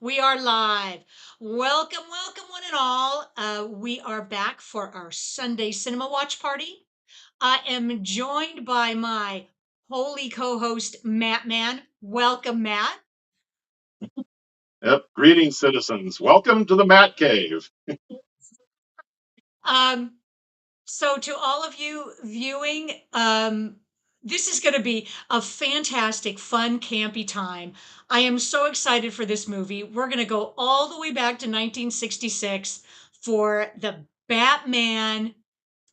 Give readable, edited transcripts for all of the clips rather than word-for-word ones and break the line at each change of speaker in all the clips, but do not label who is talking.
We are live. Welcome, welcome, one and all. We are back for our Sunday cinema watch party. I am joined by my holy co host, Matt Man. Welcome, Matt.
Yep. Greetings, citizens. Welcome to the Matt Cave.
Um, so, to all of you viewing, this is going to be a fantastic, fun, campy time. I am so excited for this movie. We're going to go all the way back to 1966 for the Batman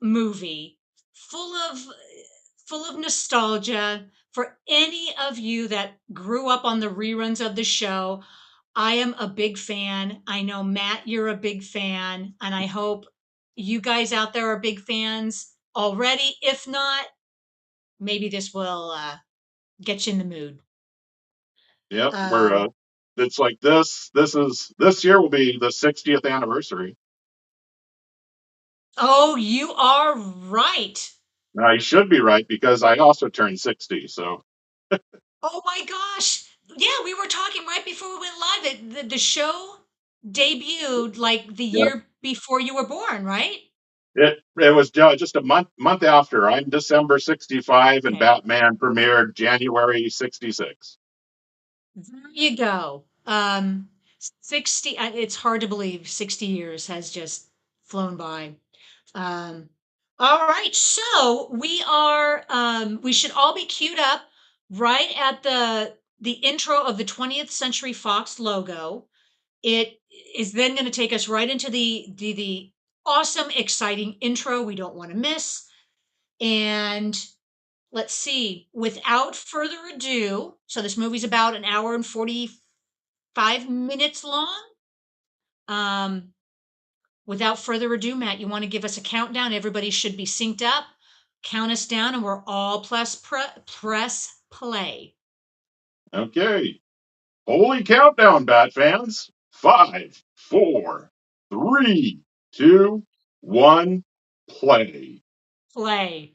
movie, full of nostalgia for any of you that grew up on the reruns of the show. I am a big fan. I know, Matt, you're a big fan, and I hope you guys out there are big fans already. If not, maybe this will get you in the mood.
Yep. We're
Um,
it's like this year will be the 60th anniversary.
oh, you are right.
I should be right because I also turned 60. So
Oh my gosh. Yeah, we were talking right before we went live. The show debuted like the
yep.
year before you were born, right?
It was just a month after. I'm December 65 and
Okay.
Batman premiered January 66.
There you go. 60, it's hard to believe 60 years has just flown by. Um, all right, so we should all be queued up right at the intro of the 20th Century Fox logo. It is then going to take us right into the awesome, exciting intro we don't want to miss. And let's see, without further ado, so this movie's about an hour and 45 minutes long. Um, Without further ado, Matt, you want to give us a countdown? Everybody should be synced up. Count us down, and we're all press play.
Okay. Holy countdown, Bat fans. 5, 4, 3, 2, 1, play.
Play.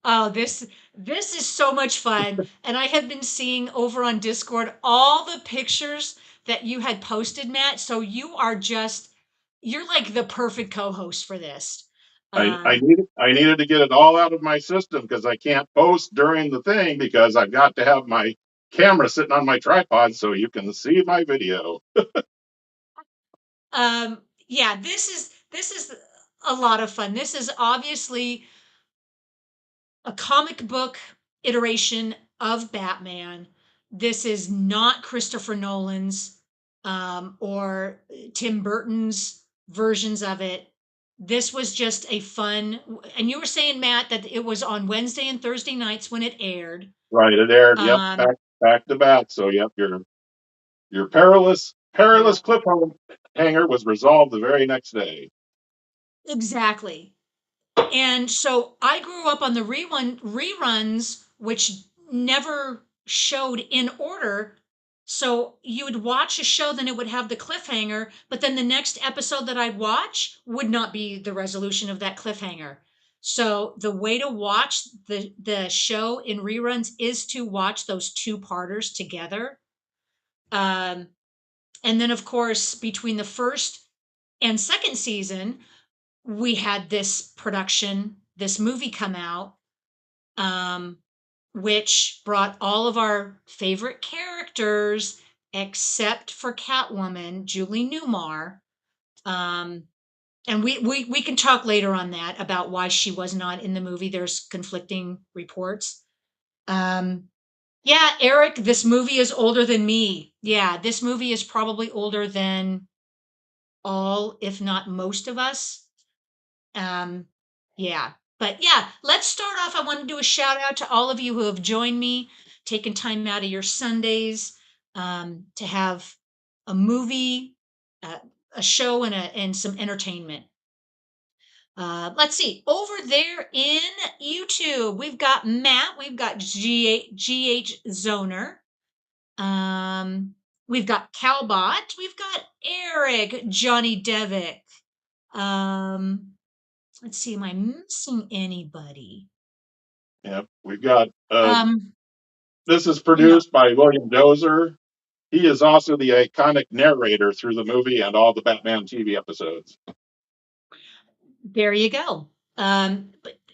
Oh, this is so much fun. And I have been seeing over on Discord all the pictures that you had posted, Matt. So you're like the perfect co-host for this. Um,
I needed to get it all out of my system because I can't post during the thing because I've got to have my camera sitting on my tripod so you can see my video.
yeah, this is a lot of fun. This is obviously a comic book iteration of Batman. This is not Christopher Nolan's or Tim Burton's versions of it. This was just a fun, and you were saying, Matt, that it was on Wednesday and Thursday nights when it aired.
Right, it aired. Yep,
Um,
back to back. So yep, your perilous
yep,
cliffhanger was resolved the very next day.
exactly. And so I grew up on the reruns, which never showed in order. So you would watch a show, then it would have the cliffhanger, but then the next episode that I'd watch would not be the resolution of that cliffhanger. So the way to watch the show in reruns is to watch those two parters together. Um, and then of course between the first and second season, we had this movie come out, um, which brought all of our favorite characters, except for Catwoman, Julie Newmar. Um, and we can talk later on that about why she was not in the movie. There's conflicting reports. Um, yeah, Eric, this movie is older than me. Yeah, this movie is probably older than all, if not most of us. Um, yeah. But yeah, let's start off. I want to do a shout out to all of you who have joined me, taking time out of your Sundays to have a movie, uh, a show, and some entertainment. Let's see. Over there in YouTube, we've got Matt, we've got GH Zoner, um, we've got Calbot, we've got Eric, Johnny Devick. Um, let's see, am I missing anybody?
Yep, we've got
Um,
this is
no.
produced by William Dozer. he is also the iconic narrator through the movie and all the Batman TV episodes.
There you go.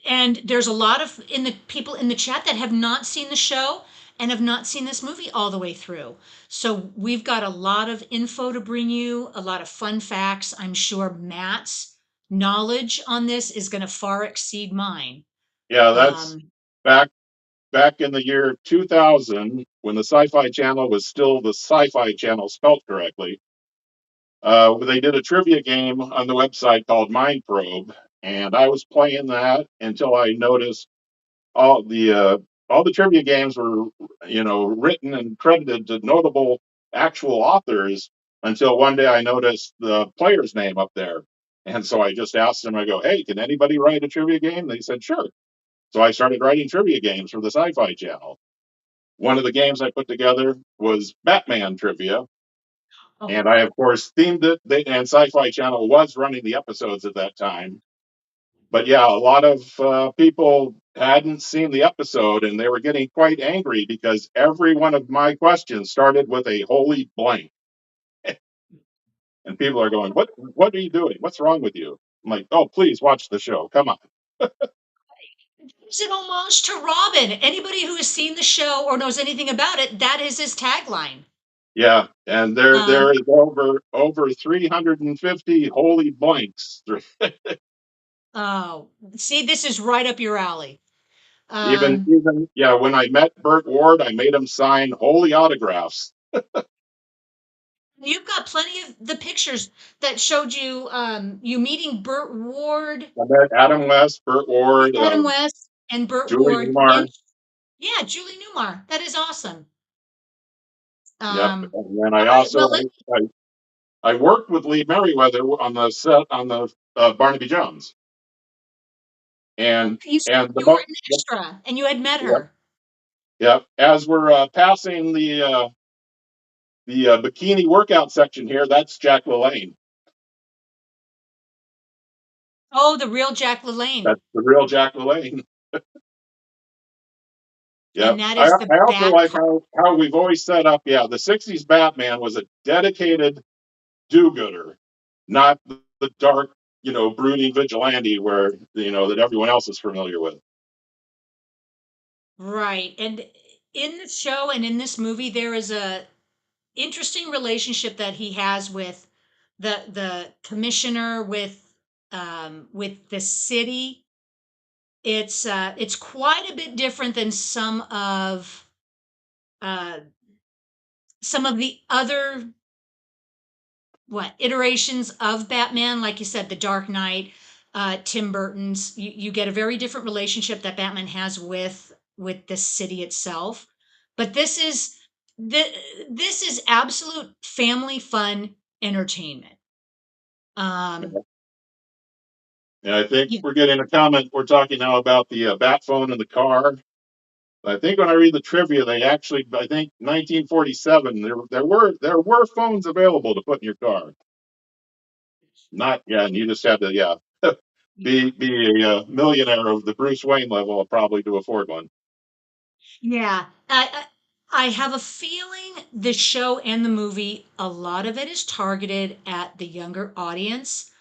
And there's a lot of in the people in the chat that have not seen the show and have not seen this movie all the way through. So we've got a lot of info to bring you, a lot of fun facts. I'm sure Matt's knowledge on this is going to far exceed mine.
Yeah, that's
Um,
back back in the year 2000 when the Sci-Fi Channel was still the Sci-Fi Channel spelt correctly. They did a trivia game on the website called Mind Probe, and I was playing that until I noticed all the uh, all the trivia games were, written and credited to notable actual authors. Until one day I noticed the player's name up there, and so I just asked them. I go, "Hey, can anybody write a trivia game?" They said, "Sure." So I started writing trivia games for the Sci-Fi Channel. One of the games I put together was Batman trivia,
oh,
and I, of course, themed it. And Sci-Fi Channel was running the episodes at that time. But yeah, a lot of people hadn't seen the episode, and they were getting quite angry because every one of my questions started with a holy blank, and people are going, What are you doing? What's wrong with you?" I'm like, "Oh, please watch the show. Come on."
it's an homage to Robin. Anybody who has seen the show or knows anything about it, that is his tagline.
Yeah, and there
Um,
is over 350 holy blanks.
oh, see, this is right up your alley.
Even
Um,
even yeah, when I met Burt Ward, I made him sign holy autographs.
You've got plenty of the pictures that showed you you meeting Burt Ward,
I met Adam West, Burt Ward,
Adam West, and Burt
Julie
Ward, and
Newmar.
yeah, Julie Newmar. That is awesome.
Yep,
Um,
and then I
all right,
also
well, let
I worked with Lee Merriweather on the set on the Barnaby Jones, and
you said
and
you were an extra and you had met
yep,
her.
yep. As we're passing the bikini workout section here, that's Jack LaLanne.
Oh, the real Jack LaLanne,
That's the real Jack LaLanne.
and
Yep.
that
I
is the
I also
bad
like
part.
how we've always set up. Yeah, the '60s Batman was a dedicated do-gooder, not the dark, brooding vigilante where that everyone else is familiar with.
Right, and in the show and in this movie, there is a interesting relationship that he has with the commissioner with the city. It's quite a bit different than uh some of the other what iterations of Batman, like you said, the Dark Knight, Tim Burton's. You get a very different relationship that Batman has with the city itself. But the, this is absolute family fun entertainment. Um,
And I think
you,
we're getting a comment. We're talking now about the bat phone in the car. I think when I read the trivia, they actually, I think 1947, there were phones available to put in your car. Not yeah, and you just had to be a millionaire of the Bruce Wayne level probably to afford one.
yeah, I have a feeling the show and the movie, a lot of it is targeted at the younger audience.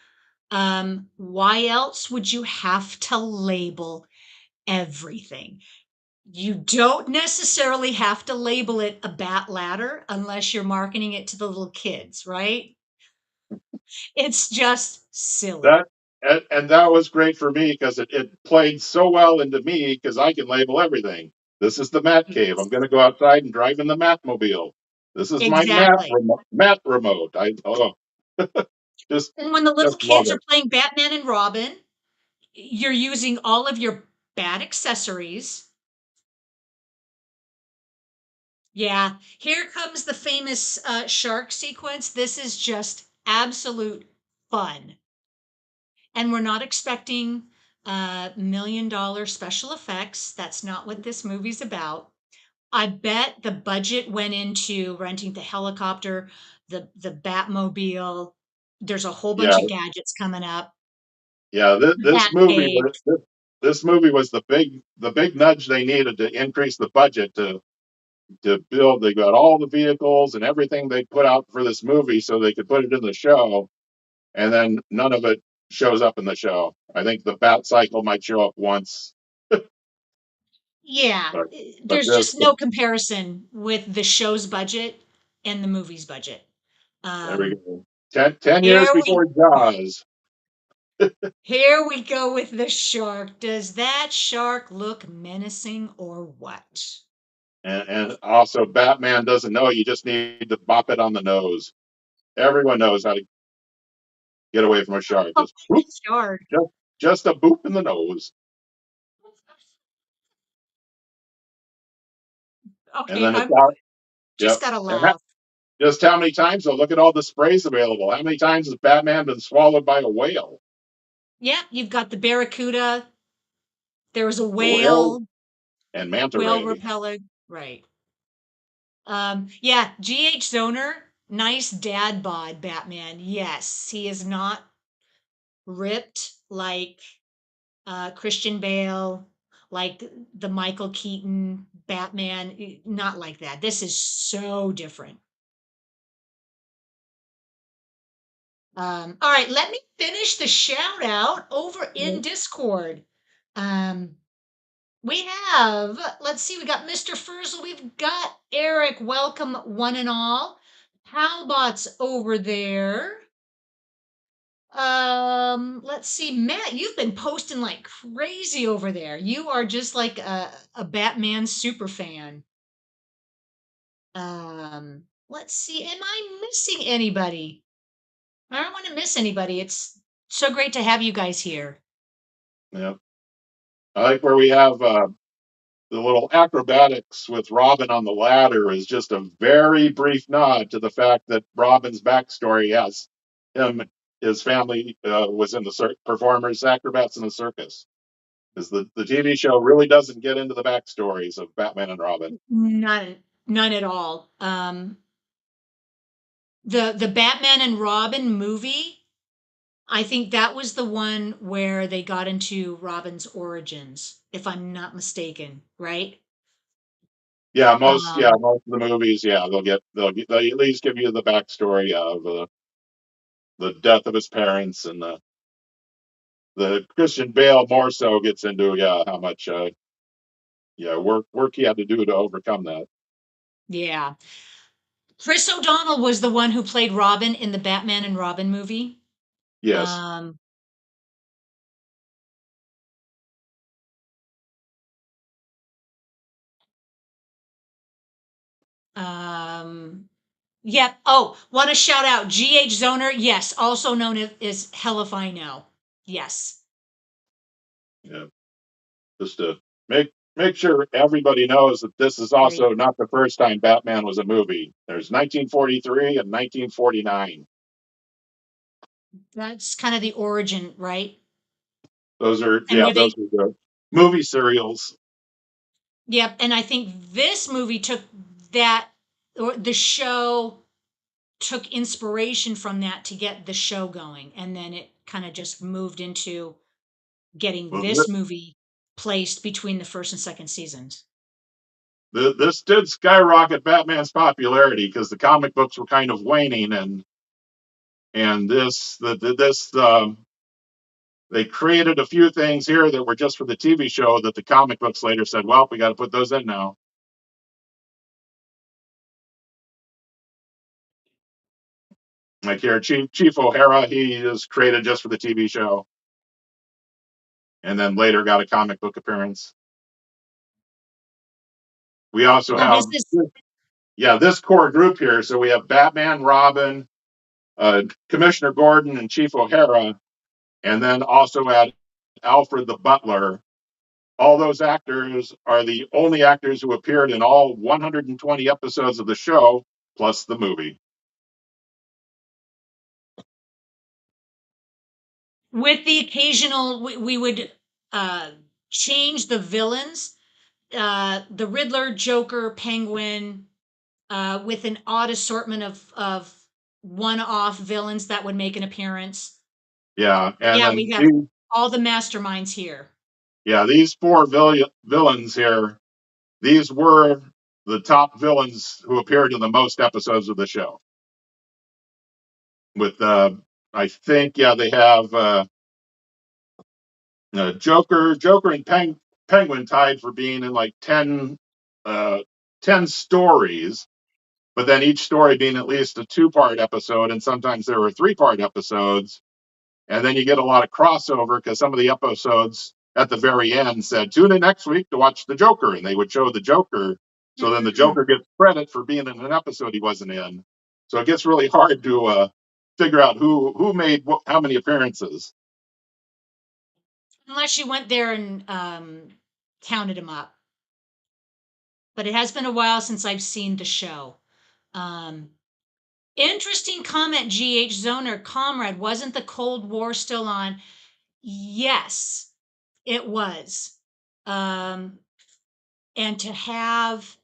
Why else would you have to label everything? You don't necessarily have to label it a bat ladder unless you're marketing it to the little kids, right? It's just silly.
That and that was great for me because it played so well into me because I can label everything. This is the Mat Cave. I'm going to go outside and drive in the Matmobile. This is my
Exactly.
Mat remote. Just
And when the little
just love
kids are
it.
playing Batman and Robin, you're using all of your bat accessories. Yeah, here comes the famous shark sequence. This is just absolute fun. And we're not expecting $1 million special effects. That's not what this movie's about. I bet the budget went into renting the helicopter, the Batmobile. There's a whole
Yeah,
bunch of gadgets coming up.
yeah. This,
The
this movie
Batcave.
was this, this movie was the big nudge they needed to increase the budget to to build. They got all the vehicles and everything they put out for this movie so they could put it in the show, and then none of it shows up in the show. I think the Bat Cycle might show up once,
Yeah,
but
there's
this,
just no comparison with the show's budget and the movie's budget.
there we
Um,
go. 10 years
here we
before Jaws,
here we go with the shark. Does that shark look menacing or what?
and also Batman doesn't know. You just need to bop it on the nose. Everyone knows how to get away from a shark.
Oh,
Just boop,
shark.
just, just a boop in the nose, and
Okay,
then it's
I'm
out.
just
Yep.
gotta
And
laugh.
just how many times? Though, look at all the sprays available. How many times has Batman been swallowed by a whale?
Yeah, you've got the barracuda. There was a
The whale
whale,
and manta
whale
ray.
repellent. Right. Yeah, GH Zoner, nice dad bod Batman. Yes, he is not ripped like Christian Bale, like the Michael Keaton Batman. Not like that. This is so different. All right, let me finish the shout out over in Discord. Um, we have, let's see, we got Mr. Furzel, we've got Eric, welcome one and all. Halbot's over there. Let's see, Matt, you've been posting like crazy over there. You are just like a Batman super fan. Let's see, am I missing anybody? I don't want to miss anybody. It's so great to have you guys here.
Yep. I like where we have the little acrobatics with Robin on the ladder is just a very brief nod to the fact that Robin's backstory has him, his family was in the performers, acrobats in the circus. Because the TV show really doesn't get into the backstories of Batman and Robin.
None at all. The Batman and Robin movie, I think that was the one where they got into Robin's origins, if I'm not mistaken, right?
Yeah,
Um,
most of the movies, yeah, they'll at least give you the backstory of the death of his parents, and the Christian Bale more so gets into how much work he had to do to overcome that.
yeah. Chris O'Donnell was the one who played Robin in the Batman and Robin movie.
Yes,
Um, um, yep. Oh, want to shout out GH Zoner. Yes, also known as Hell If I Know. Yes.
yeah, just to make sure everybody knows that this is
There you
also
go.
not the first time Batman was a movie. There's 1943 and 1949.
That's kind of the origin, right?
Those are
And
yeah,
where they,
those are the movie serials.
yep. And I think this movie took that, or the show took inspiration from that to get the show going. And then it kind of just moved into getting
Well,
this movie placed between the first and second seasons.
this did skyrocket Batman's popularity because the comic books were kind of waning, and this they created a few things here that were just for the TV show that the comic books later said, well, we got to put those in now. Like here, Chief O'Hara, he is created just for the TV show, and then later got a comic book appearance. We also
Yeah, this
have
is
this core group here. So we have Batman, Robin, Commissioner Gordon, and Chief O'Hara, and then also add Alfred the Butler. All those actors are the only actors who appeared in all 120 episodes of the show, plus the movie.
with the occasional, we would uh, change the villains, the Riddler, Joker, Penguin, with an odd assortment of one-off villains that would make an appearance.
Yeah,
But
and
yeah,
then
we have all the masterminds here.
these four villains here, these were the top villains who appeared in the most episodes of the show. With I think they have Joker and Penguin tied for being in like 10 stories, but then each story being at least a 2-part episode, and sometimes there were 3-part episodes. And then you get a lot of crossover because some of the episodes at the very end said, tune in next week to watch the Joker. And they would show the Joker. So then the Joker gets credit for being in an episode he wasn't in. So it gets really hard to figure out who made how many appearances.
Unless you went there and counted them up. But it has been a while since I've seen the show. Interesting comment, GH Zoner. Comrade, wasn't the Cold War still on? Yes, it was. And to have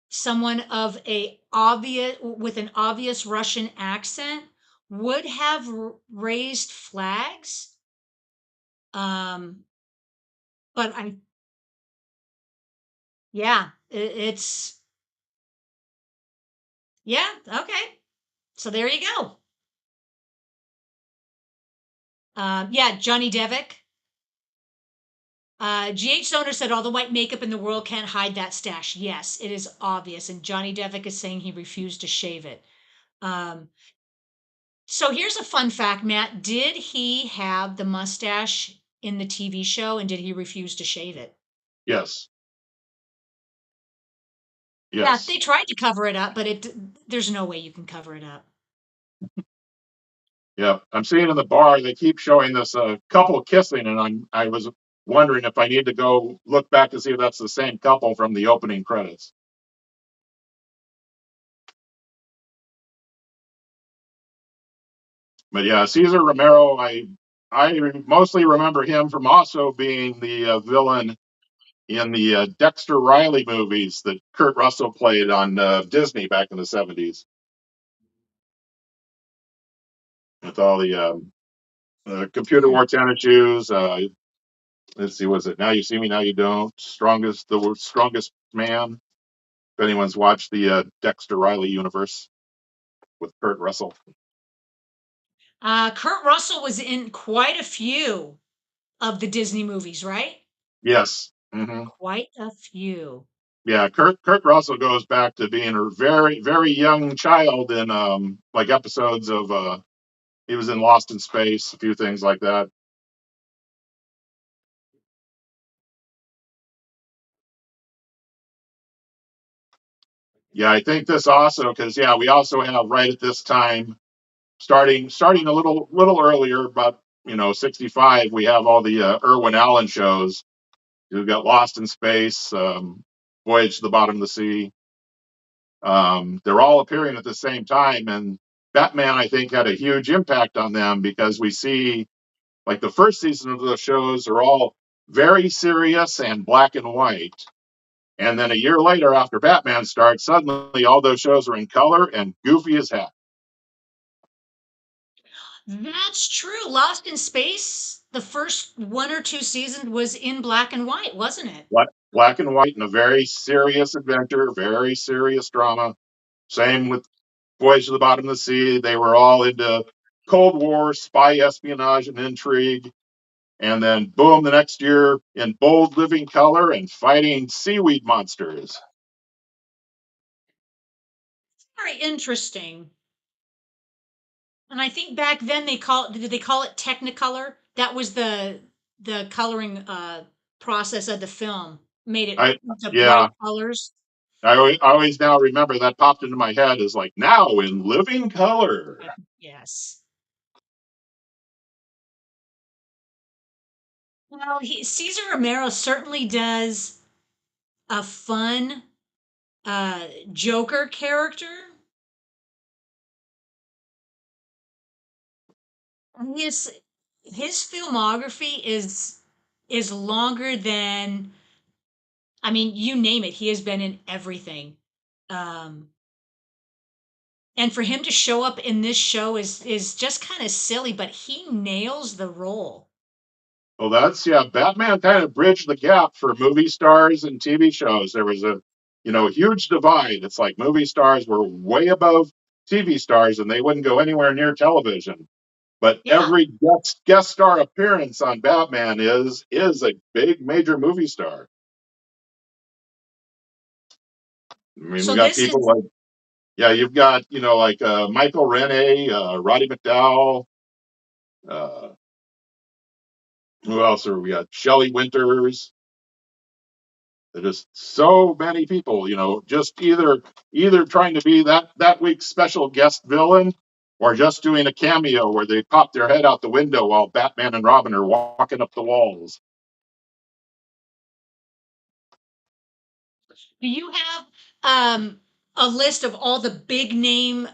someone of with an obvious Russian accent would have raised flags. But it's okay. So there you go. Johnny Devick. GH Zoner said all the white makeup in the world can't hide that stash. Yes, it is obvious. And Johnny Devick is saying he refused to shave it. So here's a fun fact, Matt. Did he have the mustache in the TV show, and did he refuse to shave it?
Yes.
Yeah, they tried to cover it up, but there's no way you can cover it up.
Yeah, I'm seeing in the bar they keep showing this couple kissing, and I was wondering if I need to go look back to see if that's the same couple from the opening credits. But yeah, Cesar Romero, I mostly remember him from also being the villain in the Dexter Riley movies that Kurt Russell played on Disney back in the 70s. With all the computer wore tennis shoes. Let's see, was it Now You See Me, Now You Don't? The Strongest Man. If anyone's watched the Dexter Riley universe with Kurt Russell.
Kurt Russell was in quite a few of the Disney movies, right?
Yes. Mm-hmm.
Quite a few.
Yeah, Kurt Russell goes back to being a very, very young child in like episodes of he was in Lost in Space, a few things like that. Yeah, I think this also because we also have right at this time, starting a little earlier, but 65, we have all the Irwin Allen shows. We've got Lost in Space, Voyage to the Bottom of the Sea. They're all appearing at the same time, and Batman, I think, had a huge impact on them because we see, like, the first season of the shows are all very serious and black and white. And then a year later, after Batman starts, suddenly all those shows are in color and goofy as heck.
That's true. Lost in Space, the first 1 or 2 seasons was in black and white, wasn't it?
Black and white, and a very serious adventure, very serious drama. Same with Voyage to the Bottom of the Sea. They were all into Cold War, spy espionage, and intrigue. And then, boom, the next year in bold living color and fighting seaweed monsters.
Very interesting. And I think back then did they call it Technicolor? That was the coloring process of the film. Made it bright colors.
I always now remember that popped into my head as like, now in living color.
Yes. Well, Cesar Romero certainly does a fun Joker character. His filmography is longer than, I mean, you name it. He has been in everything. And for him to show up in this show is just kind of silly, but he nails the role.
Well, Batman kind of bridged the gap for movie stars and TV shows. There was huge divide. It's like movie stars were way above TV stars and they wouldn't go anywhere near television. But
Yeah.
every guest star appearance on Batman is a big major movie star. I mean, we
So
got
this
people
is
like, yeah, you've got like Michael Rene, Roddy McDowell. Uh, who else are we got? Shelley Winters. There's just so many people, just either trying to be that week's special guest villain, or just doing a cameo where they pop their head out the window while Batman and Robin are walking up the walls.
do you have a list of all the big name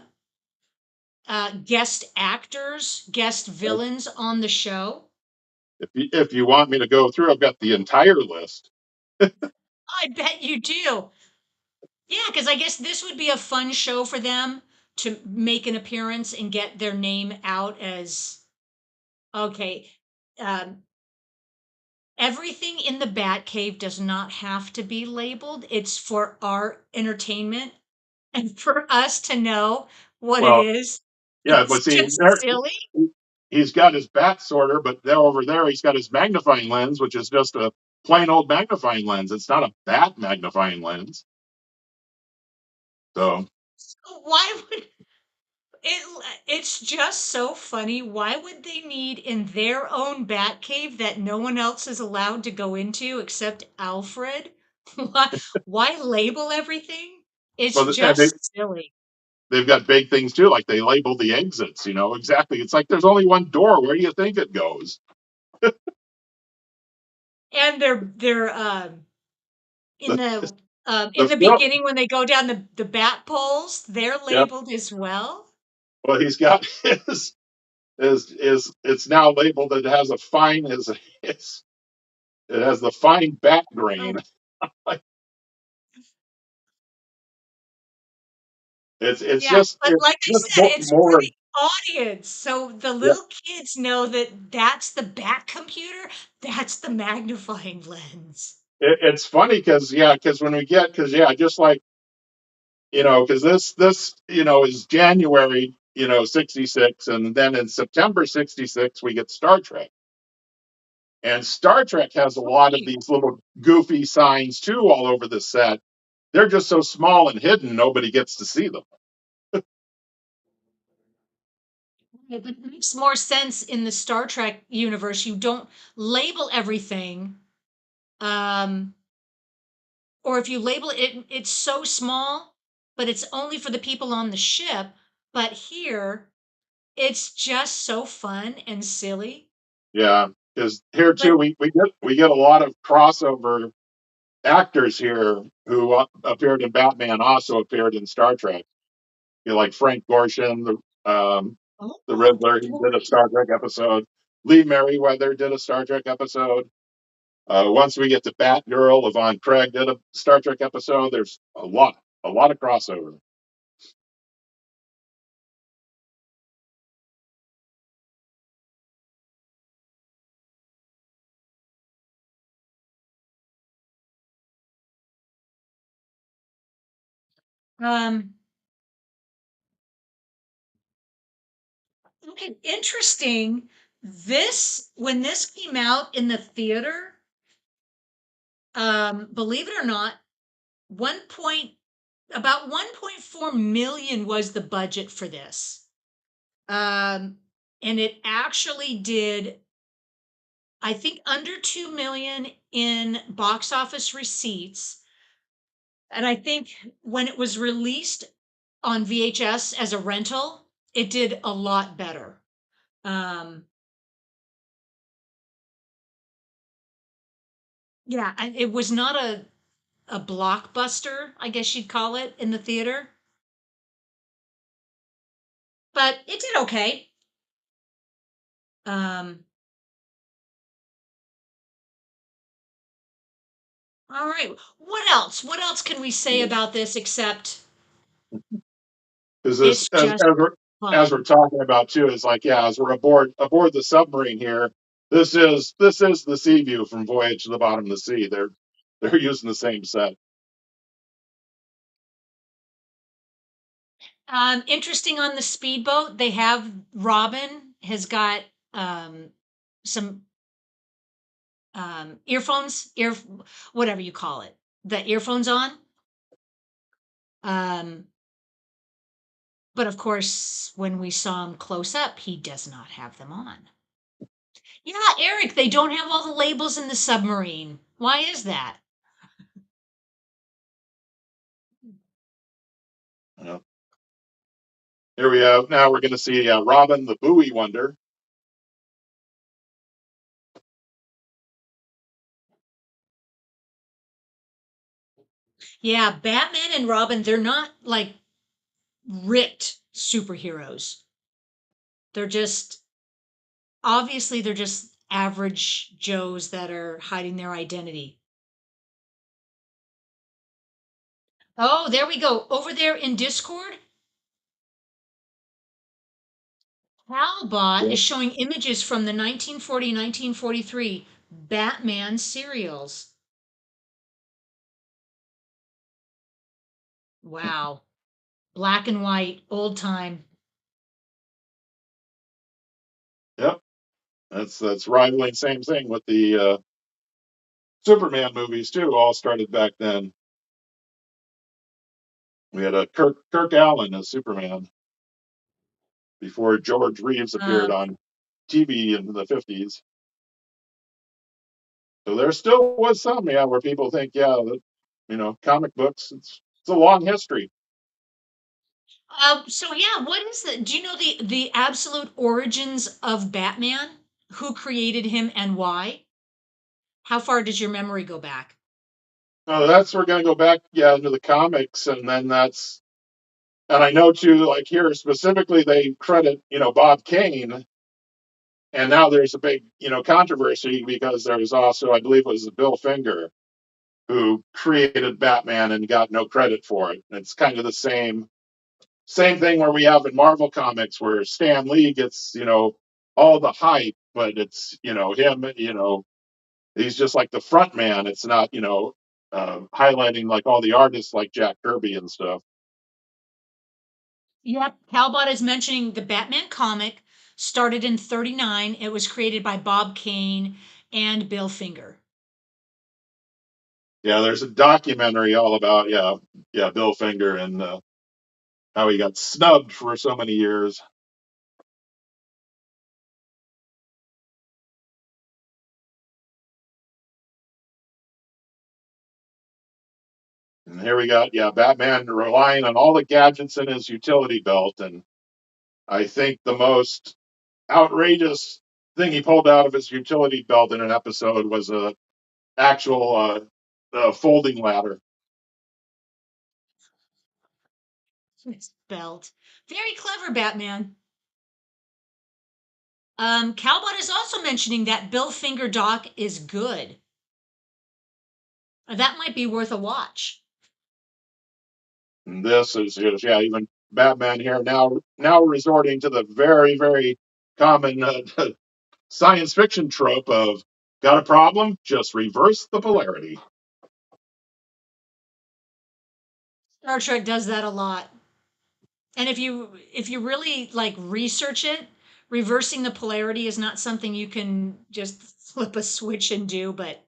guest actors, guest villains on the show?
If you want me to go through, I've got the entire list.
I bet you do. Yeah, because I guess this would be a fun show for them to make an appearance and get their name out as okay. Um, Everything in the Batcave does not have to be labeled. It's for our entertainment and for us to know what it
Well,
is.
yeah,
It's
but see,
just silly.
he's got his bat sorter, but there over there he's got his magnifying lens, which is just a plain old magnifying lens. It's not a bat magnifying lens. So
Why would it's just so funny. Why would they need in their own bat cave that no one else is allowed to go into except Alfred? Why, why label everything? It's
well, and
just silly.
they've got big things too, like they label the exits, exactly. It's like there's only one door. Where do you think it goes?
And they're
The
in
the
the
film,
beginning when they go down the bat poles, they're
yep.
labeled as well.
Well, he's got is it's now labeled that it has a fine is it has the fine bat
Oh,
grain. It's
yeah,
just
but
it's
like I
just
said, it's for
more.
the audience. So the
Yeah,
little kids know that that's the bat computer, that's the magnifying lens.
it's funny because when we get because just like because this is January 66, and then in September 66 we get Star Trek. And Star Trek has a lot of
Right.
these little goofy signs too all over the set. They're just so small and hidden, nobody gets to see them.
It makes more sense in the Star Trek universe. You don't label everything. Um, or if you label it, it's so small, but it's only for the people on the ship. But here, it's just so fun and silly.
Yeah, because here
But
too we get a lot of crossover actors here who appeared in Batman, also appeared in Star Trek. Like Frank Gorshin, the
oh,
Riddler, he did a Star Trek episode. Lee Merriweather did a Star Trek episode. Once we get to Batgirl, Yvonne Craig did a Star Trek episode. There's a lot of crossover.
um, okay, interesting. This when this came out in the theater, believe it or not, one point about 1.4 million was the budget for this. Um, and it actually did, I think, under 2 million in box office receipts. And I think when it was released on VHS as a rental, it did a lot better. Um, yeah, and it was not a blockbuster, I guess you'd call it, in the theater, but it did okay. Um, all right. What else? What else can we say about this except
Because this,
it's just
as we're
fun?
talking about too, is like as we're aboard the submarine here. This is the sea view from Voyage to the Bottom of the Sea. They're using the same set.
Interesting on the speedboat, they have Robin has got some earphones, whatever you call it, the earphones on. Um, but of course, when we saw him close up, he does not have them on. Yeah, Eric, they don't have all the labels in the submarine. Why is that?
Uh, Here we have, now we're going to see Robin the Bowie Wonder.
Yeah, Batman and Robin, they're not like ripped superheroes. They're just obviously they're just average Joes that are hiding their identity. Oh, there we go. Over there in Discord, Halbot is
Yep.
showing images from the 1940-1943 Batman serials. Wow. Black and white, old time.
Yep. That's rivaling same thing with the Superman movies too. All started back then. We had a Kirk Allen as Superman before George Reeves appeared
Um,
on TV in the 50s. So there still was some, yeah, where people think, yeah, that, comic books, it's a long history.
so yeah, what is the, do you know the absolute origins of Batman? Who created him and why? How far does your memory go back?
That's we're going to go back, yeah, into the comics, and then that's, and I know too, like here specifically, they credit, Bob Kane, and now there's a big, controversy because there was also, I believe, it was Bill Finger who created Batman and got no credit for it. It's kind of the same thing where we have in Marvel comics where Stan Lee gets, all the hype, but it's, him, he's just like the front man. It's not, highlighting like all the artists like Jack Kirby and stuff.
Yep. Calbot is mentioning the Batman comic started in 39. It was created by Bob Kane and Bill Finger.
Yeah, there's a documentary all about, yeah, Bill Finger and how he got snubbed for so many years. And here we got, yeah, Batman relying on all the gadgets in his utility belt. And I think the most outrageous thing he pulled out of his utility belt in an episode was a actual folding ladder.
His belt. Very clever, Batman. Calbot is also mentioning that Bill Finger Doc is good. That might be worth a watch.
And this is yeah, even Batman here now resorting to the very very common science fiction trope of got a problem, just reverse the polarity.
Star Trek does that a lot. And if you really like research it, reversing the polarity is not something you can just flip a switch and do, but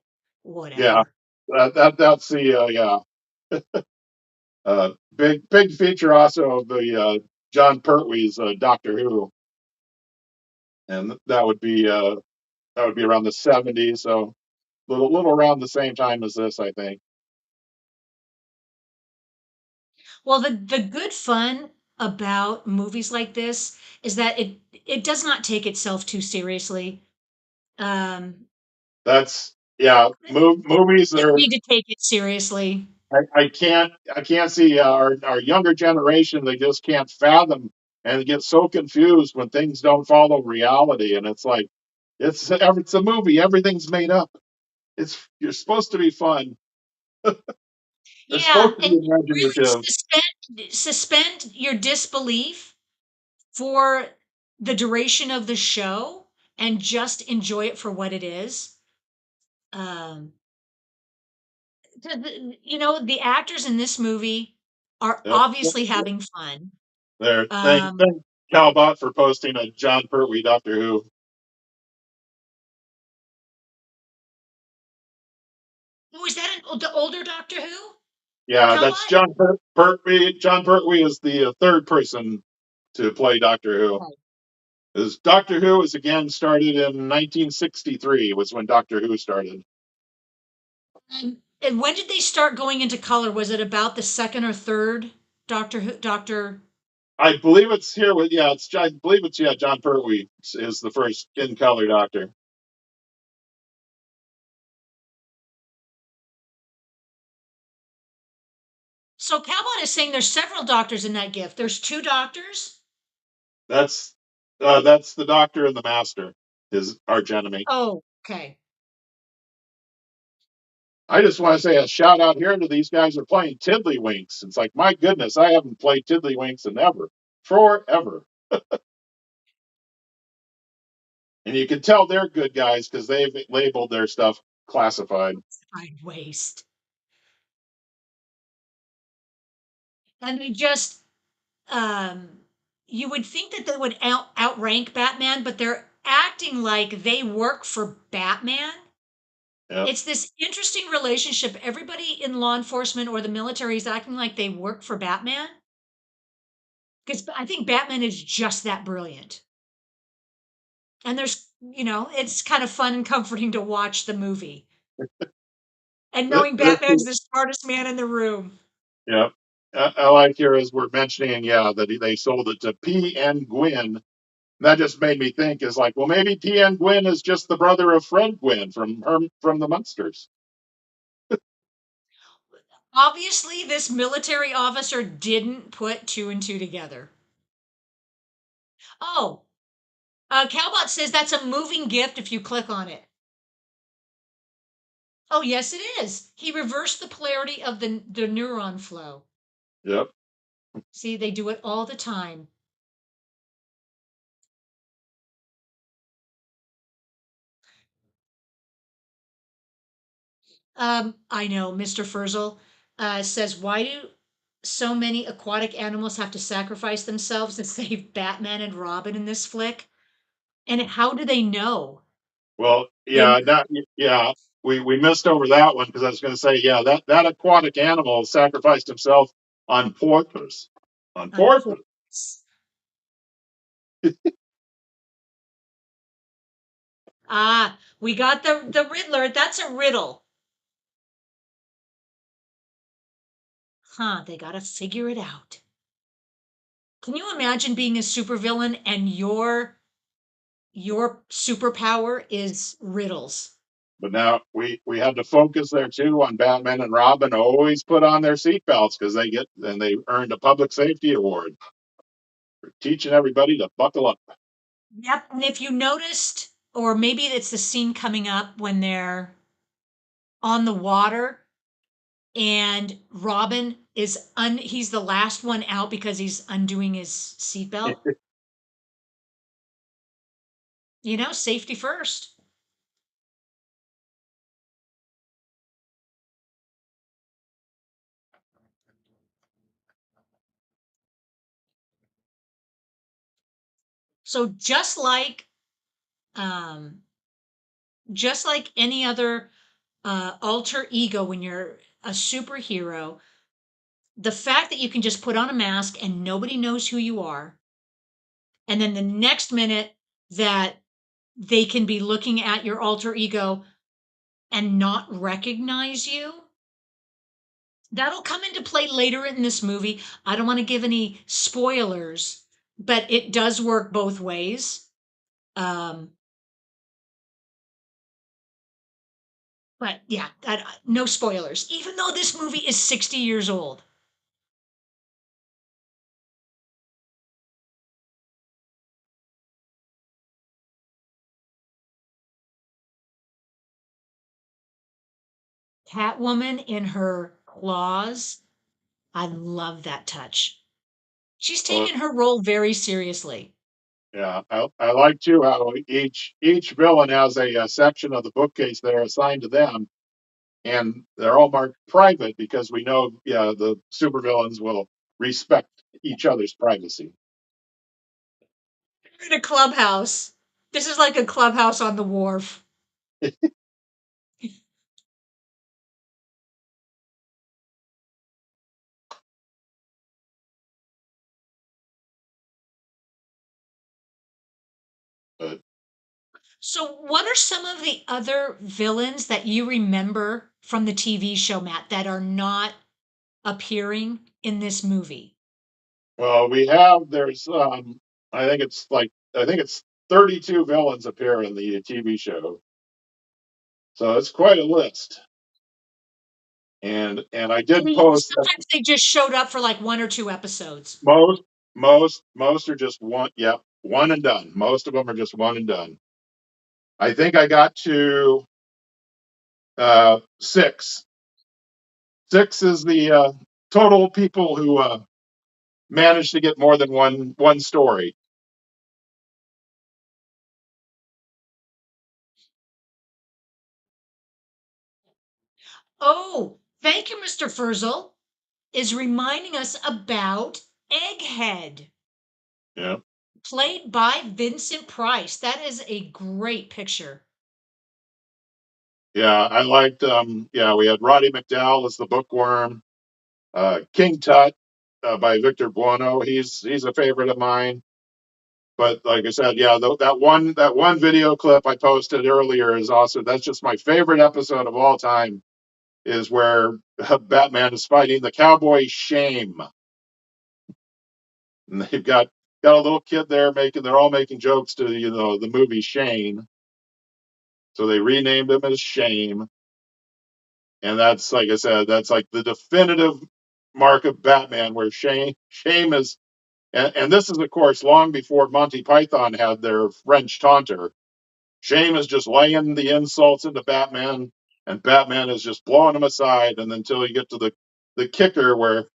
Yeah,
whatever.
that's the yeah big feature also of the John Pertwee's Doctor Who, and that would be around the 70s, so little around the same time as this, I think.
Well, the good fun about movies like this is that it does not take itself too seriously. Um,
That's yeah, movies
you don't
are.
need to take it seriously.
I can't see our younger generation. They just can't fathom and get so confused when things don't follow reality. And it's like it's a movie. Everything's made up. It's you're supposed to be fun. It's
Yeah,
supposed to be
and really
imaginative.
suspend your disbelief for the duration of the show and just enjoy it for what it is. Um, the actors in this movie are
Yep.
obviously having fun.
There.
Um,
Thank Calbot for posting a John Pertwee Doctor Who.
who is that? The older Doctor Who?
Yeah, that's
Calbot?
John Pertwee. John Pertwee is the third person to play Doctor Who.
Okay.
As Doctor Who was again started in 1963 was when Doctor Who started.
And when did they start going into color? Was it about the second or third Doctor Who? Doctor.
I believe it's here with I believe it's John Pertwee is the first in color Doctor.
So Calbot is saying there's several doctors in that gift. There's two doctors.
That's that's the Doctor and the Master, his arch enemy.
Oh, okay.
I just want to say a shout out here to these guys who are playing Tiddlywinks. It's like, my goodness, I haven't played Tiddlywinks in forever. And you can tell they're good guys because they've labeled their stuff classified.
I'd waste. And they just, you would think that they would outrank Batman, but they're acting like they work for Batman.
Yep.
It's this interesting relationship. Everybody in law enforcement or the military is acting like they work for Batman. Because I think Batman is just that brilliant. And it's kind of fun and comforting to watch the movie. And knowing Batman's the smartest man in the room.
Yeah. I like here as we're mentioning, that they sold it to P.N. Gwynn. That just made me think is like, well, maybe P.N. Gwynn is just the brother of Fred Gwynn from the Munsters.
Obviously, this military officer didn't put two and two together. Oh, Calbot says that's a moving gift if you click on it. Oh, yes, it is. He reversed the polarity of the neuron flow.
Yep.
See, they do it all the time. I know, Mr. Furzel says, why do so many aquatic animals have to sacrifice themselves to save Batman and Robin in this flick? And how do they know?
Well,
They
we missed over that one because I was going to say, that aquatic animal sacrificed himself on purpose. On
on
purpose.
purpose. Ah, we got the Riddler. That's a riddle. Huh, they gotta figure it out. Can you imagine being a supervillain and your superpower is riddles?
But now we had to focus there too on Batman and Robin always put on their seatbelts because they earned a public safety award for teaching everybody to buckle up.
Yep. And if you noticed, or maybe it's the scene coming up when they're on the water and Robin he's the last one out because he's undoing his seatbelt. Safety first. So um, just like any other alter ego, when you're a superhero, the fact that you can just put on a mask and nobody knows who you are, and then the next minute that they can be looking at your alter ego and not recognize you, that'll come into play later in this movie. I don't want to give any spoilers, but it does work both ways. Um, but yeah, no spoilers, even though this movie is 60 years old. Catwoman in her claws. I love that touch. She's
Well,
taken her role very seriously.
yeah, I like too how each villain has a section of the bookcase there assigned to them, and they're all marked private because we know, the supervillains will respect each other's privacy.
In a clubhouse. This is like a clubhouse on the wharf.
But
So, what are some of the other villains that you remember from the TV show, Matt, that are not appearing in this movie?
well, I think it's 32 villains appear in the TV show, so it's quite a list. And I did
And
post that
sometimes they just showed up for like one or two episodes.
most are just one. Yep, one and done. Most of them are just one and done. I think I got to six. Six is the total people who managed to get more than one story.
Oh, thank you, Mr. Furzel, is reminding us about Egghead,
Yeah,
played by Vincent Price. That is a great picture.
yeah. I liked. Yeah, we had Roddy McDowell as the bookworm. King Tut by Victor Buono. He's a favorite of mine. But like I said, yeah, that one video clip I posted earlier is also that's just my favorite episode of all time. Is where Batman is fighting the cowboy Shame, and they've got a little kid there making they're all making jokes to the movie Shane, so they renamed him as Shame, and that's like I said, that's like the definitive mark of Batman, where Shame is. And this is, of course, long before Monty Python had their French taunter. Shame is just laying the insults into Batman, and Batman is just blowing them aside. And until you get to the kicker where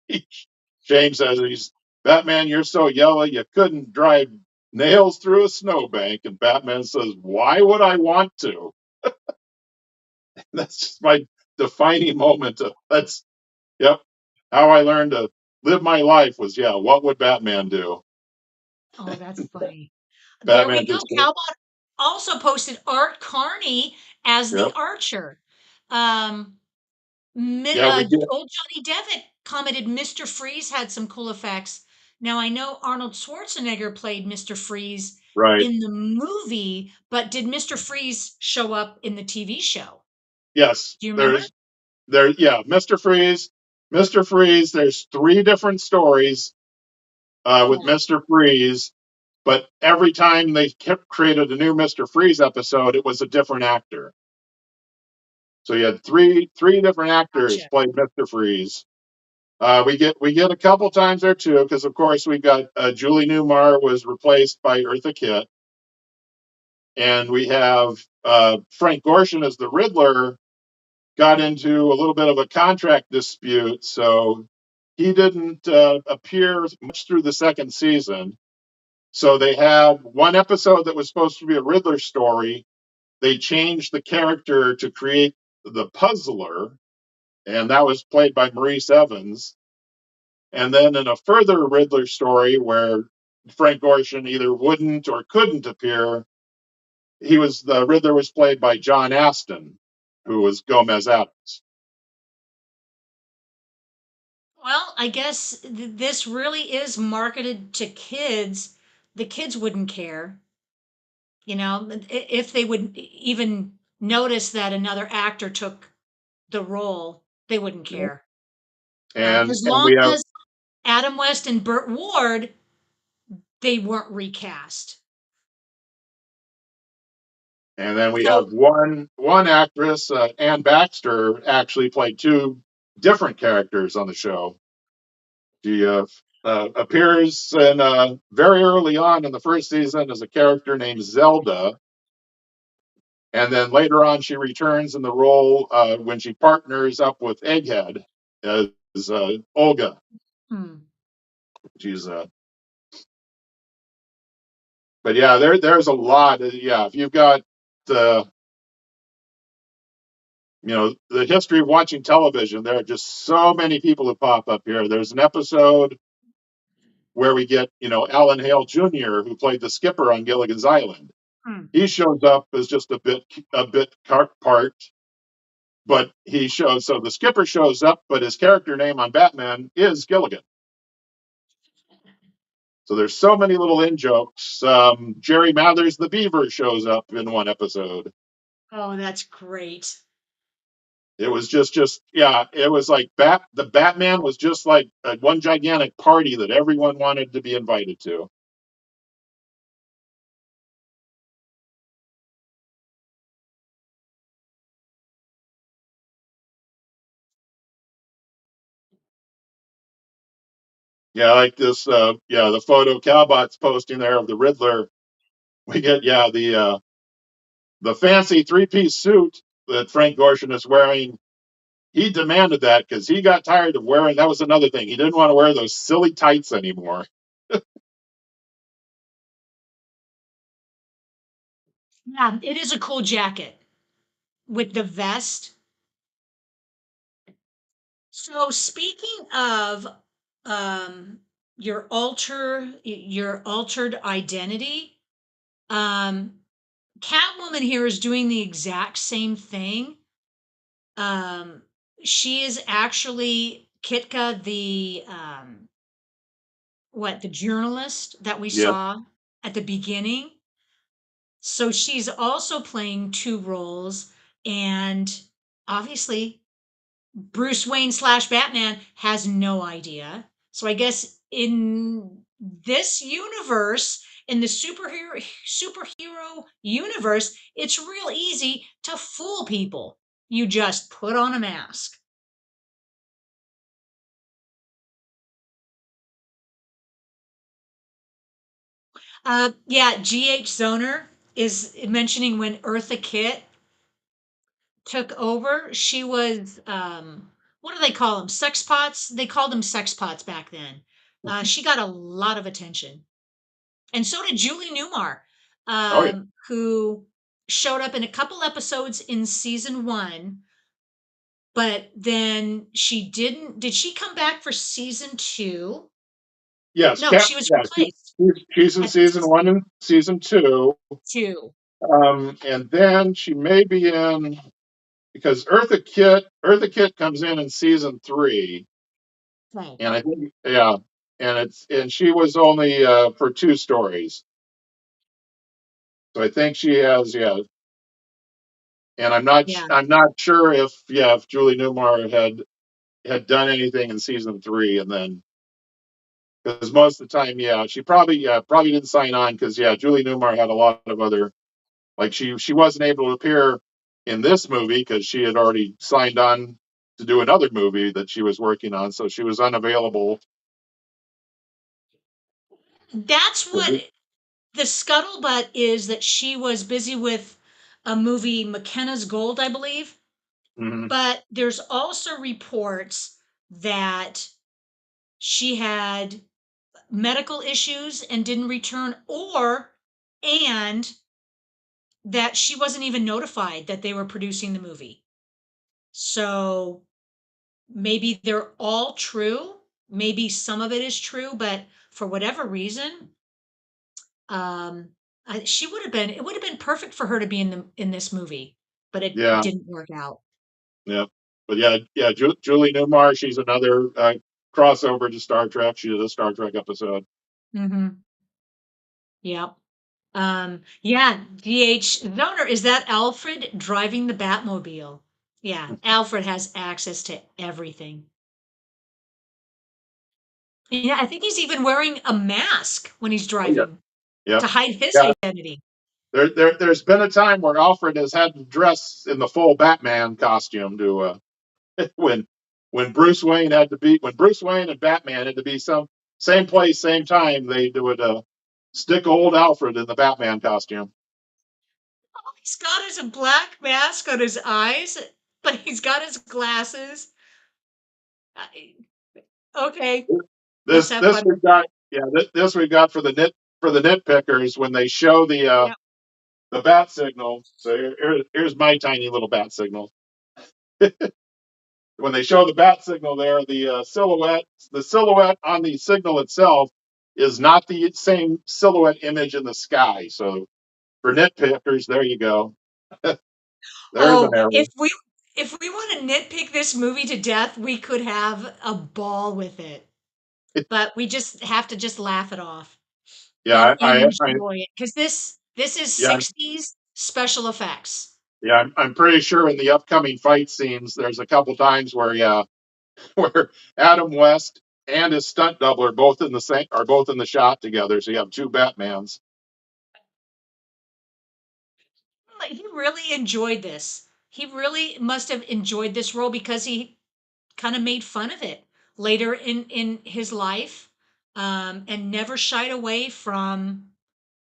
Shame says, "He's Batman, you're so yellow you couldn't drive nails through a snowbank," and Batman says, "Why would I want to?" That's just my defining moment. That's yep. How I learned to live my life was, yeah, what would Batman do?
Oh, that's funny. There we
Batman
go.
just
Cowbot also posted Art Carney as the
yep.
Archer. Um,
Yeah, we get
old Johnny Devitt commented Mr. Freeze had some cool effects. Now I know Arnold Schwarzenegger played Mr. Freeze
right.
in the movie, but did Mr. Freeze show up in the TV show?
Yes,
Do you remember?
yeah, Mr. Freeze. Mr. Freeze, there's three different stories with
Oh,
Mr. Freeze, but every time they kept created a new Mr. Freeze episode, it was a different actor. So you had three different actors
gotcha.
played Mr. Freeze. We get a couple times there too, because of course we got Julie Newmar was replaced by Eartha Kitt, and we have Frank Gorshin as the Riddler. Got into a little bit of a contract dispute, so he didn't appear much through the second season. So they had one episode that was supposed to be a Riddler story. They changed the character to create the Puzzler, and that was played by Maurice Evans. And then in a further Riddler story where Frank Gorshin either wouldn't or couldn't appear, the Riddler was played by John Aston, who was Gomez Adams.
Well, I guess this really is marketed to kids. The kids wouldn't care, if they would even notice that another actor took the role, they wouldn't care.
And
As
and
long
we have
as Adam West and Burt Ward, they weren't recast.
And then we have
So,
one actress, Ann Baxter, actually played two different characters on the show. She appears in very early on in the first season as a character named Zelda, and then later on she returns in the role when she partners up with Egghead as Olga.
hmm.
She's but yeah, there's a lot. Yeah, if you've got the the history of watching television, there are just so many people who pop up here. There's an episode where we get, Alan Hale Jr., who played the skipper on Gilligan's Island.
Hmm.
He shows up as just a bit part, but so the skipper shows up, but his character name on Batman is Gilligan. So there's so many little in jokes. Jerry Mathers the Beaver shows up in one episode.
Oh, that's great.
It was just yeah. It was like the Batman was just like one gigantic party that everyone wanted to be invited to. Yeah, like this. The photo Cowbot's posting there of the Riddler. We get the fancy 3-piece suit that Frank Gorshin is wearing. He demanded that because he got tired of wearing. That was another thing. He didn't want to wear those silly tights anymore.
Yeah, it is a cool jacket with the vest. So speaking of um, your altered identity, um, Catwoman here is doing the exact same thing. Um, she is actually Kitka, the journalist that we
Yep.
saw at the beginning. So she's also playing two roles, and obviously Bruce Wayne slash Batman has no idea. So I guess in this universe, in the superhero universe, it's real easy to fool people. You just put on a mask. Yeah, G.H. Zoner is mentioning when Eartha Kitt took over, she was what do they call them? Sex pots? They called them sex pots back then. She got a lot of attention. And so did Julie Newmar,
Oh yeah.
who showed up in a couple episodes in season 1, but then she didn't. Did she come back for season 2?
Yes.
No, she was
Yeah.
replaced
She's in
at the
season 1 and season 2.
2.
And then she may be in because Eartha Kitt comes in season 3,
Right.
and I think yeah, and she was only for 2 stories. So I think she has and
Yeah.
I'm not sure if Julie Newmar had done anything in season 3, and then because most of the time she probably didn't sign on because Julie Newmar had a lot of other, like she wasn't able to appear in this movie because she had already signed on to do another movie that she was working on, so she was unavailable.
That's what the scuttlebutt is, that she was busy with a movie, McKenna's Gold, I believe.
Mhm.
But there's also reports that she had medical issues and didn't return, and that she wasn't even notified that they were producing the movie. So maybe they're all true. Maybe some of it is true, but for whatever reason, um, it would have been perfect for her to be in this movie, but it
Yeah,
didn't work out.
yeah, but Julie Newmar, she's another crossover to Star Trek. She did a Star Trek episode.
Mm-hmm. Yep. Yeah, DH Zoner, is that Alfred driving the Batmobile? Yeah, Alfred has access to everything. Yeah, I think he's even wearing a mask when he's
Oh yeah,
driving
yeah,
to hide his
yeah.
identity.
There's been a time where Alfred has had to dress in the full Batman costume to when when Bruce Wayne and Batman had to be some same place, same time, they would stick old Alfred in the Batman costume.
All he's got is a black mask on his eyes, but he's got his glasses. Okay, let's have
This
fun.
we've got this we've got for the nitpickers when they show
Yeah.
the bat signal. So here's my tiny little bat signal. When they show the bat signal there, the silhouette on the signal itself is not the same silhouette image in the sky. So for nitpickers, there you go. There's an
Oh,
error.
if we want to nitpick this movie to death, we could have a ball with it. But we just have to just laugh it off
Yeah,
and
I
enjoy it because this is
yeah,
60s special effects.
yeah. I'm pretty sure in the upcoming fight scenes, there's a couple times where yeah, where Adam West and his stunt double are both in the shot together. So you have two Batmans.
Like, he really enjoyed this. He really must have enjoyed this role because he kind of made fun of it later in his life, and never shied away from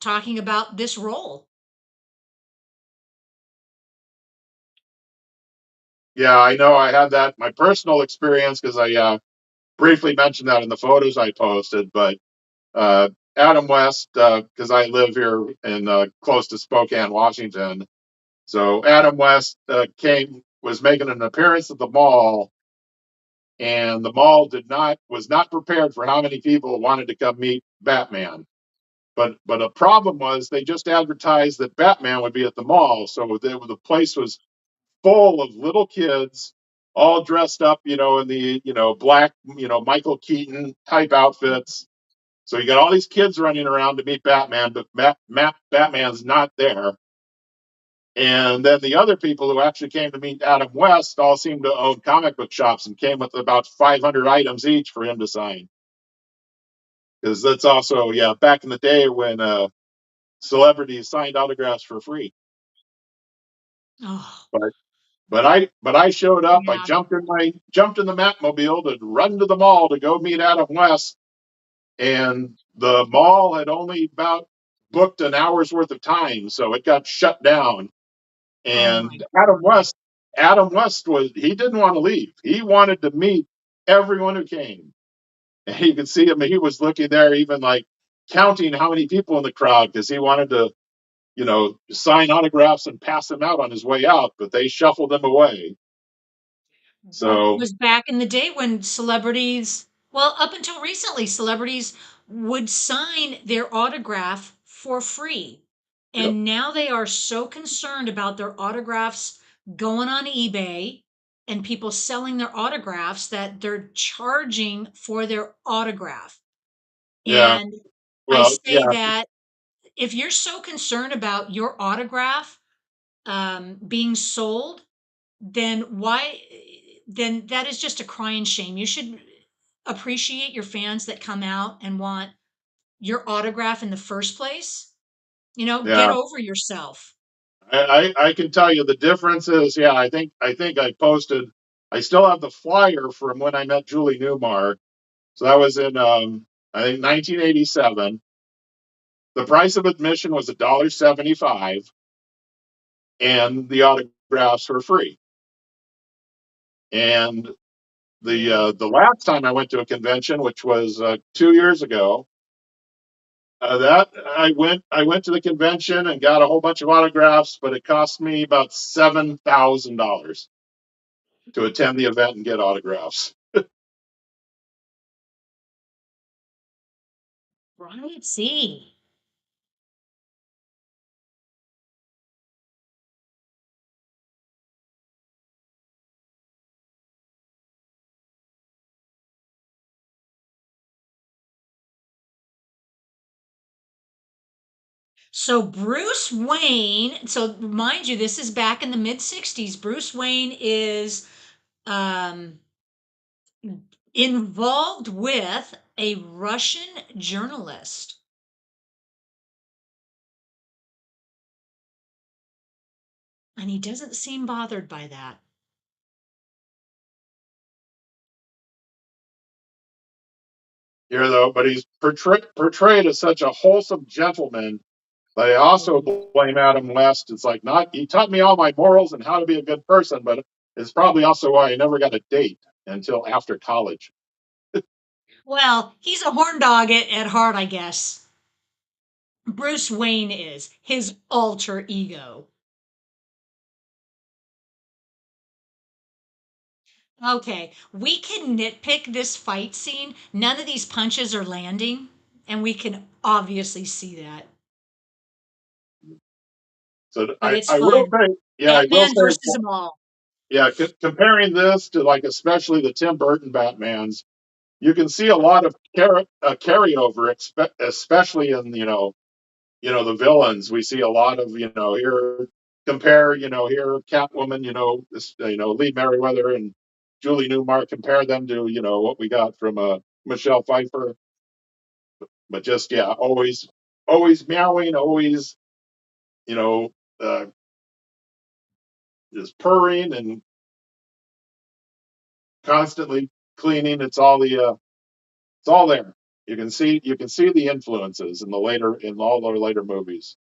talking about this role.
Yeah, I know. I had that my personal experience because I briefly mentioned that in the photos I posted. But Adam West, because I live here in close to Spokane, Washington. So Adam West was making an appearance at the mall, and the mall did not was not prepared for how many people wanted to come meet Batman. But a problem was they just advertised that Batman would be at the mall, so the place was full of little kids all dressed up, in the black, Michael Keaton type outfits. So you got all these kids running around to meet Batman, but Batman's not there. And then the other people who actually came to meet Adam West all seemed to own comic book shops and came with about 500 items each for him to sign. Because that's also, yeah, back in the day when celebrities signed autographs for free.
Oh,
But but I showed up. I
yeah.
jumped in the Matmobile to run to the mall to go meet Adam West, and the mall had only about booked an hour's worth of time, so it got shut down.
Oh my
And
God.
Adam West he didn't want to leave. He wanted to meet everyone who came. And you could see him. He was looking there, even like counting how many people in the crowd because he wanted to, sign autographs and pass them out on his way out. But they shuffled him away.
That
So
was back in the day when celebrities, well, up until recently, celebrities would sign their autograph for free.
yep,
And now they are so concerned about their autographs going on eBay and people selling their autographs that they're charging for their autograph.
yeah,
And I
well,
say
yeah,
that if you're so concerned about your autograph being sold, then why then that is just a crying shame. You should appreciate your fans that come out and want your autograph in the first place. Get
yeah.
over yourself.
I can tell you the difference is, yeah, I think I posted. I still have the flyer from when I met Julie Newmar. So that was in I think 1987. The price of admission was $1.75, and the autographs were free. And
Yeah.
the last time I went to a convention, which was 2 years ago, that I went to the convention and got a whole bunch of autographs, but it cost me about $7,000 to attend the event and get autographs.
Right. See. So Bruce Wayne, so mind you, this is back in the mid 60s. Bruce Wayne is um, involved with a Russian journalist. And he doesn't seem bothered by that.
Here though, but he's portrayed as such a wholesome gentleman. But I also
Oh.
blame Adam West. It's like not he taught me all my morals and how to be a good person, but it's probably also why I never got a date until after college.
Well, he's a horn dog at heart, I guess. Bruce Wayne is his alter ego. Okay, we can nitpick this fight scene. None of these punches are landing. and we can obviously see that.
So
But it's
I will
fun.
say, yeah, I will
Batman
say,
versus them all.
yeah, comparing this to like especially the Tim Burton Batmans, you can see a lot of carryover, especially in the villains. We see a lot of here compare here Catwoman, this Lee Merriweather and Julie Newmar, compare them to what we got from Michelle Pfeiffer, but just yeah, always meowing, always you know uh, just purring and constantly cleaning. It's all there. You can see the influences in all their later movies.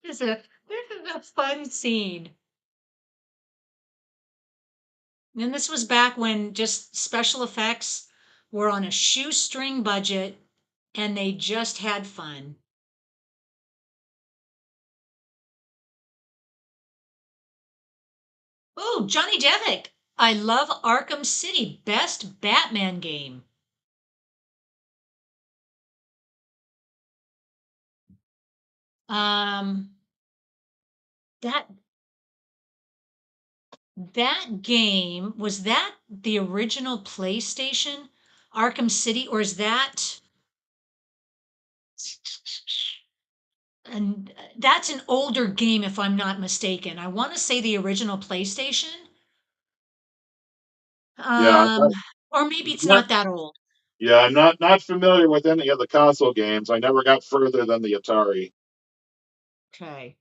This is a fun scene. And this was back when just special effects were on a shoestring budget and they just had fun. Oh, Johnny Devick. I love Arkham City. Best Batman game. Um, that that game, was that the original PlayStation Arkham City, or is that, and that's an older game if I'm not mistaken. I want to say the original PlayStation.
Yeah,
Um, or maybe it's
not
not that old.
yeah, I'm not familiar with any of the console games. I never got further than the Atari.
Okay.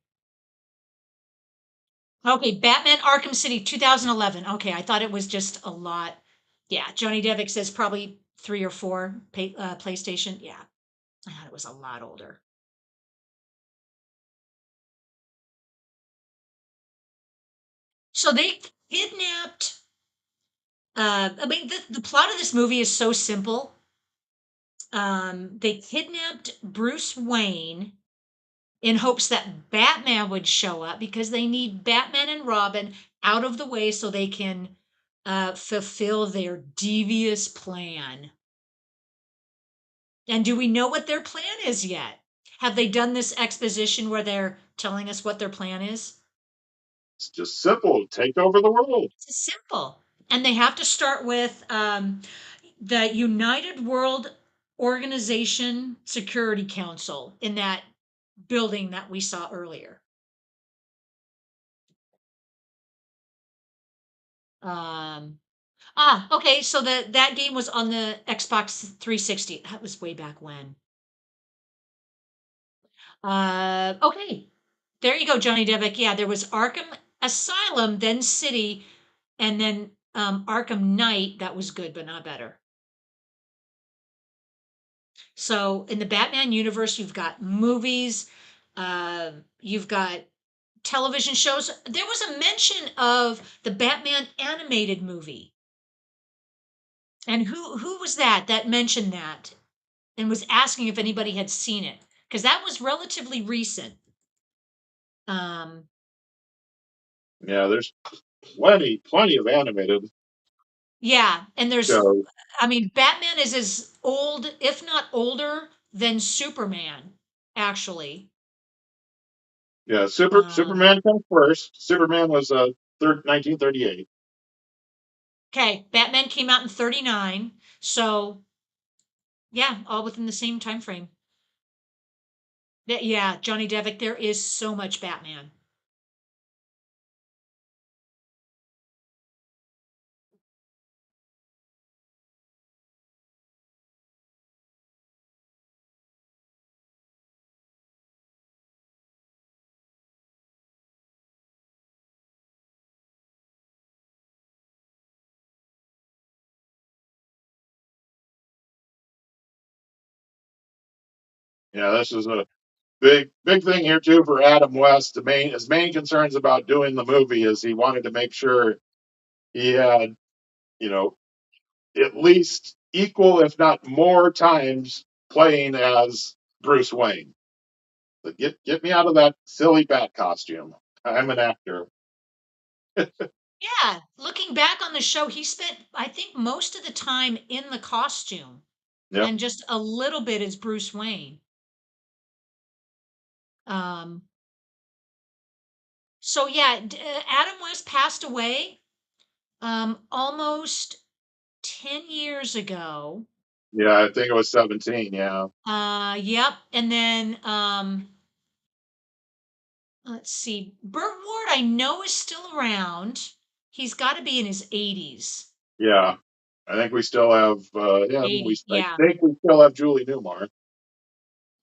Okay, Batman Arkham City 2011. Okay, I thought it was just a lot. Yeah, Johnny Devick says probably 3 or 4 PlayStation. Yeah, I thought it was a lot older. So they kidnapped. I mean, the plot of this movie is so simple. They kidnapped Bruce Wayne in hopes that Batman would show up because they need Batman and Robin out of the way so they can fulfill their devious plan. And do we know what their plan is yet? Have they done this exposition where they're telling us what their plan is?
It's just simple. Take over the world.
It's simple. And they have to start with the United World Organization Security Council in that building that we saw earlier. Um, okay. So that game was on the Xbox 360. That was way back when. Okay. There you go, Johnny Devick. Yeah, there was Arkham Asylum, then City, and then Arkham Knight. That was good, but not better. So in the Batman universe, you've got movies, you've got television shows. There was a mention of the Batman animated movie. And who was that mentioned that and was asking if anybody had seen it? Because that was relatively recent. Um,
Yeah, there's plenty of animated
yeah, and there's,
shows.
I mean, Batman is as old, if not older, than Superman, actually.
Yeah,
Um,
Superman comes first. Superman was 1938.
okay, Batman came out in 39, so yeah, all within the same time frame. Yeah, Johnny Devick, there is so much Batman.
Yeah, this is a big thing here too for Adam West. His main concerns about doing the movie is he wanted to make sure he had you know at least equal, if not more, times playing as Bruce Wayne. But get me out of that silly bat costume. I'm an actor.
Yeah, looking back on the show, he spent, I think, most of the time in the costume
Yep.
and just a little bit as Bruce Wayne. Um, so yeah, Adam West passed away almost 10 years ago.
Yeah, I think it was 17. Yeah.
Yep. And then let's see, Burt Ward, I know is still around. He's got to be in his 80s.
Yeah. I think we still have him.
80,
I
yeah.
think we still have Julie Newmar.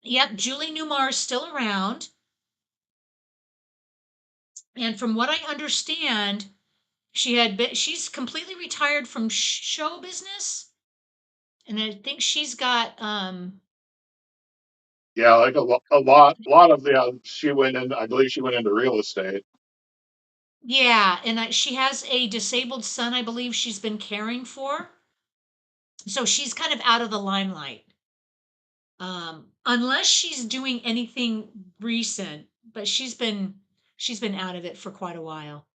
Yep, Julie Newmar is still around. And from what I understand, she's completely retired from show business. And I think she's got
Yeah, like a lot of yeah. She went in. I believe she went into real estate.
yeah, and she has a disabled son, I believe she's been caring for. So she's kind of out of the limelight. Unless she's doing anything recent, but she's been out of it for quite a while.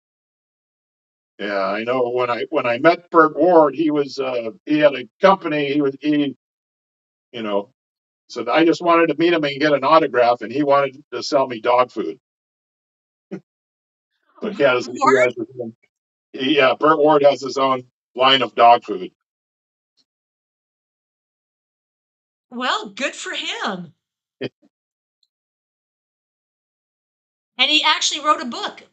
Yeah, I know when I met Burt Ward, he had a company. He you know said I just wanted to meet him and get an autograph, and he wanted to sell me dog food. So he
Ward?
has his own, yeah, Burt Ward has his own line of dog food.
Well, good for him. And he actually wrote a book.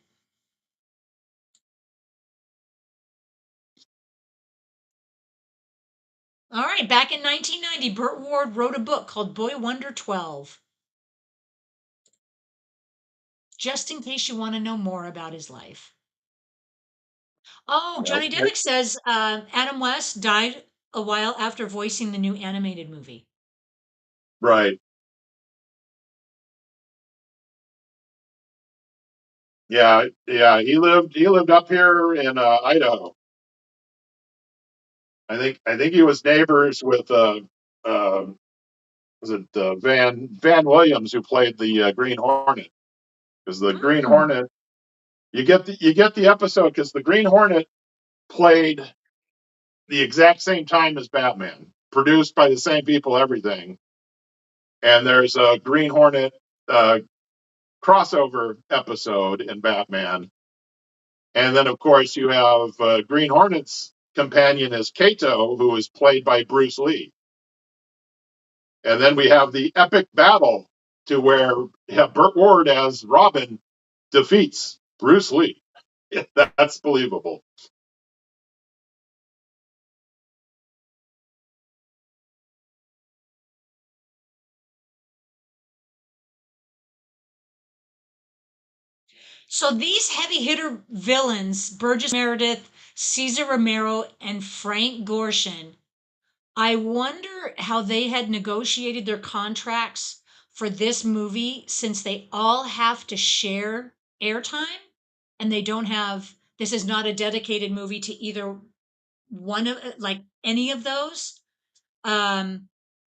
All right, back in 1990, Burt Ward wrote a book called Boy Wonder 12, just in case you want to know more about his life. Oh,
Yeah,
Johnny Devick says Adam West died a while after voicing the new animated movie.
right. Yeah, yeah. He lived up here in Idaho. I think he was neighbors with uh, was it Van Williams who played the Green Hornet? Because the Green
Hmm.
Hornet, you get the episode because the Green Hornet played the exact same time as Batman, produced by the same people, everything. And there's a Green Hornet uh, crossover episode in Batman, and then of course you have Green Hornet's companion is Kato, who is played by Bruce Lee. And then we have the epic battle to where Burt Ward as Robin defeats Bruce Lee. That's believable.
So these heavy hitter villains, Burgess Meredith, Cesar Romero, and Frank Gorshin, I wonder how they had negotiated their contracts for this movie since they all have to share airtime and they don't have, this is not a dedicated movie to either one of, like any of those.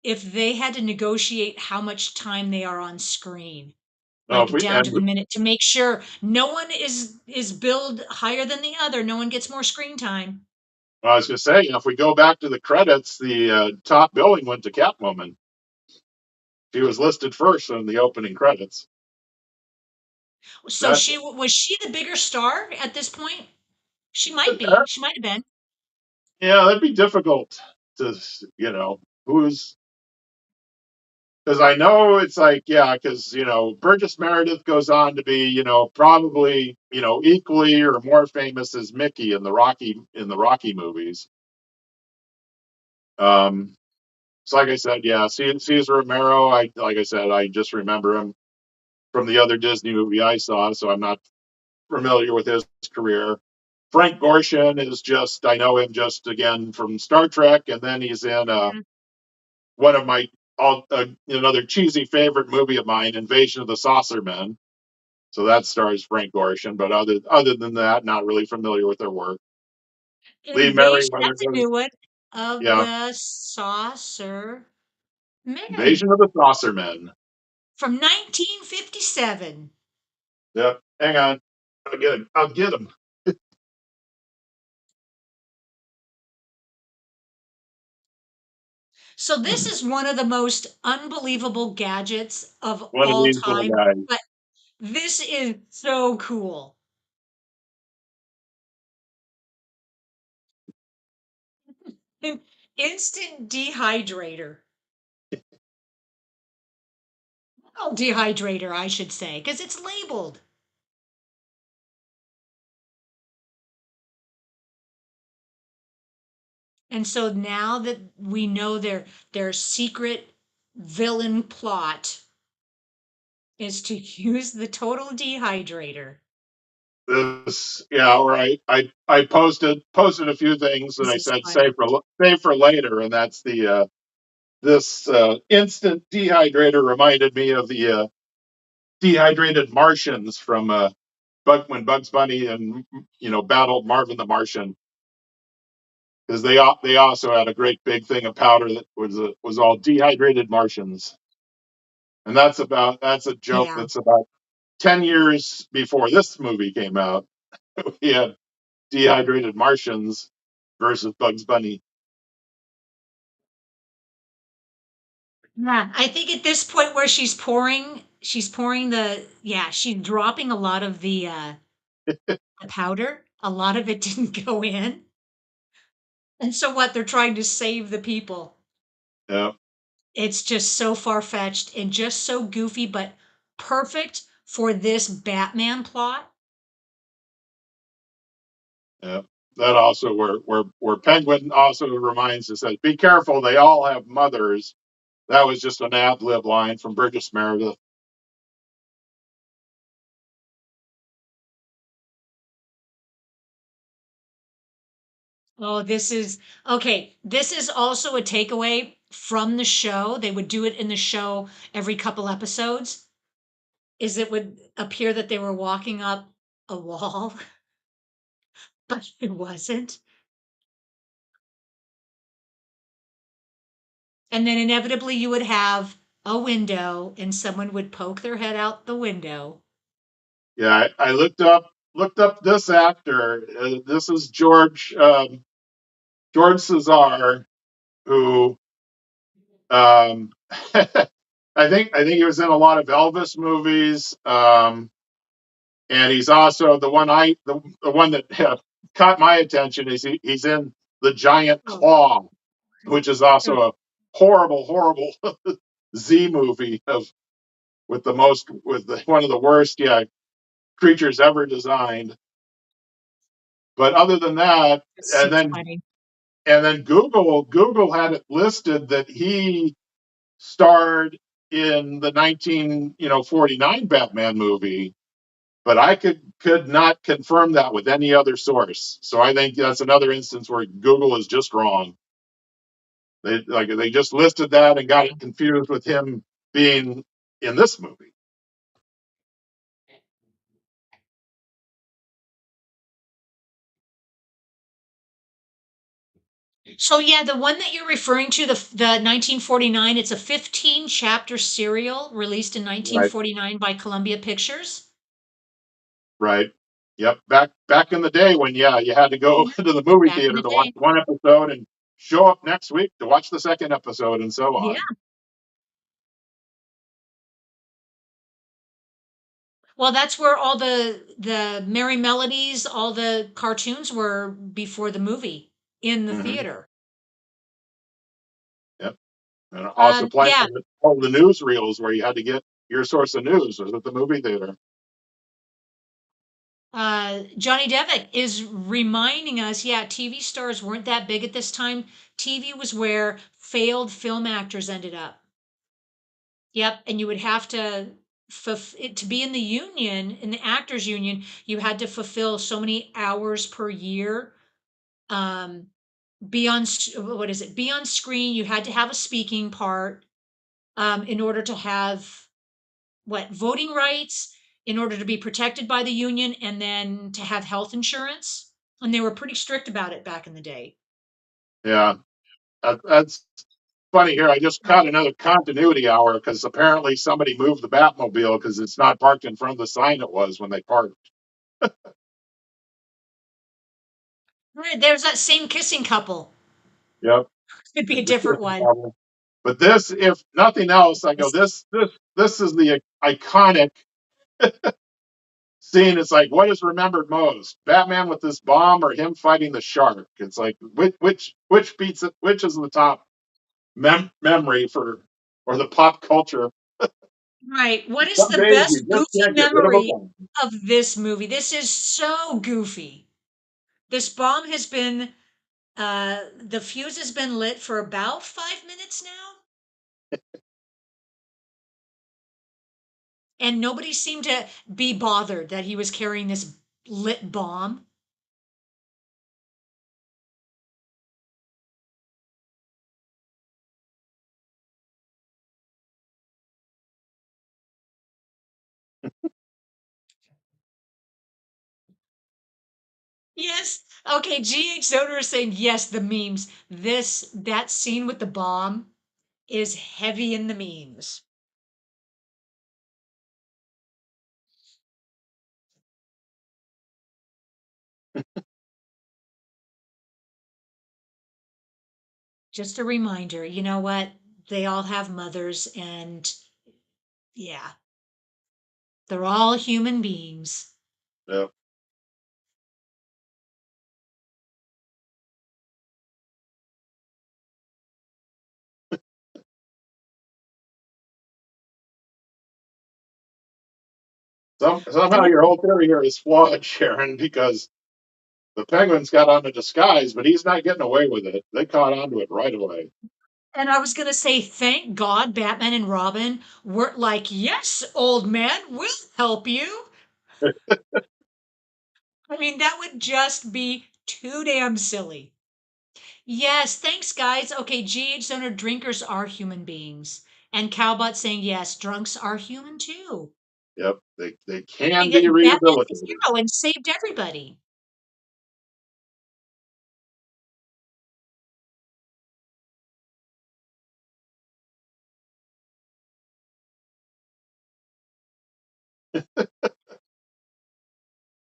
If they had to negotiate how much time they are on screen,
Oh,
like down to the minute, to make sure no one is billed higher than the other, no one gets more screen time.
I was going to say, if we go back to the credits, the top billing went to Catwoman. She was listed first in the opening credits.
So
That
she was she the bigger star at this point? She might be. She might have been.
yeah, that'd be difficult to who's because I know it's like yeah, because Burgess Meredith goes on to be probably equally or more famous as Mickey in the Rocky movies. So like I said, yeah, Cesar Romero. I like I said, I just remember him from the other Disney movie I saw, so I'm not familiar with his career. Frank Gorshin is just I know him just again from Star Trek, and then he's in
Mhm.
one of my another cheesy favorite movie of mine, Invasion of the Saucermen. So that stars Frank Gorshin, but other than that, not really familiar with their work. Lee
Invasion,
Merriweather
that's a
goes,
new one. Of
yeah,
the Saucer Men
Invasion of the Saucermen.
from 1957.
Yep. Hang on. I'll get him. I'll get him.
So this is one of the most unbelievable gadgets of
One of
all
these little
time,
guys.
but this is so cool. An instant dehydrator. Oh, dehydrator, I should say, because it's labeled. And so now that we know their secret villain plot is to use the total dehydrator.
This, yeah, right. I posted a few things and
This
I
is
said
funny.
save for later, and that's the this instant dehydrator reminded me of the dehydrated Martians from when Bugs Bunny and battled Marvin the Martian, because they also had a great big thing of powder that was all dehydrated Martians, and that's a joke
Yeah.
that's about 10 years before this movie came out. We had dehydrated Martians versus Bugs Bunny.
Yeah. I think at this point where she's pouring she's dropping a lot of the powder. A lot of it didn't go in. And so what? They're trying to save the people.
Yeah,
It's just so far-fetched and just so goofy, but perfect for this Batman plot.
yeah. That also where Penguin also reminds us that be careful, they all have mothers. That was just an ad lib line from Burgess Meredith.
Oh, this is okay. This is also a takeaway from the show. They would do it in the show every couple episodes. Is it would appear that they were walking up a wall, but it wasn't. And then inevitably you would have a window and someone would poke their head out the window.
Yeah, I looked up this actor. This is George Cesar, who I think he was in a lot of Elvis movies, and he's also the one that caught my attention is he's in The Giant
Oh,
Claw, which is also a horrible Z movie with one of the worst creatures ever designed. But other than that,
it's so
and then
funny.
and then Google had it listed that he starred in the 1949 Batman movie, but I could not confirm that with any other source. So I think that's another instance where Google is just wrong. They just listed that and got it confused with him being in this movie.
So yeah, the one that you're referring to, the 1949, it's a 15 chapter serial released in
Right.
1949 by Columbia Pictures.
Right. Yep. Back in the day when you had to go
Yeah.
to the movie
Back in
theater
the
to watch
day.
one episode and show up next week to watch the second episode and so
Yeah.
on.
Well, that's where all the Merry Melodies, all the cartoons were before the movie in the
Hmm.
theater.
Yep. And also playing
Yeah,
all the newsreels where you had to get your source of news was at the movie theater.
Johnny Devitt is reminding us, yeah, TV stars weren't that big at this time. TV was where failed film actors ended up. Yep, and you would have to to be in the union, in the actors union, you had to fulfill so many hours per year. Um, be on what is it? Be on screen. You had to have a speaking part in order to have what voting rights, in order to be protected by the union, and then to have health insurance. And they were pretty strict about it back in the day.
Yeah. That's funny here. I just caught another continuity hour because apparently somebody moved the Batmobile because it's not parked in front of the sign it was when they parked.
Right, there's that same kissing couple.
Yep.
Could be a
The
different
kissing
one.
couple. But this, if nothing else, I go, this is the iconic scene. It's like, what is remembered most? Batman with this bomb or him fighting the shark? It's like, which beats it? Which is the top memory for, or the pop culture?
Right. What is
Some
the
days you
best
just
goofy
can't get rid of a
memory
bomb.
of this movie? This is so goofy. This bomb has been, the fuse has been lit for about 5 minutes now, and nobody seemed to be bothered that he was carrying this lit bomb. Yes. Okay, GH Zoner is saying yes, the memes. That scene with the bomb is heavy in the memes. Just a reminder, you know what? They all have mothers, and yeah, they're all human beings.
Yeah. Somehow
Don't
your whole theory here is flawed, Sharon, because the Penguins got on the disguise, but he's not getting away with it. They caught on to it right away.
And I was going to say, thank God Batman and Robin weren't like, yes, old man, we'll help you. I mean, that would just be too damn silly. Yes, thanks, guys. Okay, GH Zoner, drinkers are human beings. And Cowbot saying, yes, drunks are human too.
Yep, they can
And
be
yet Batman's the
rehabilitated.
hero and saved everybody.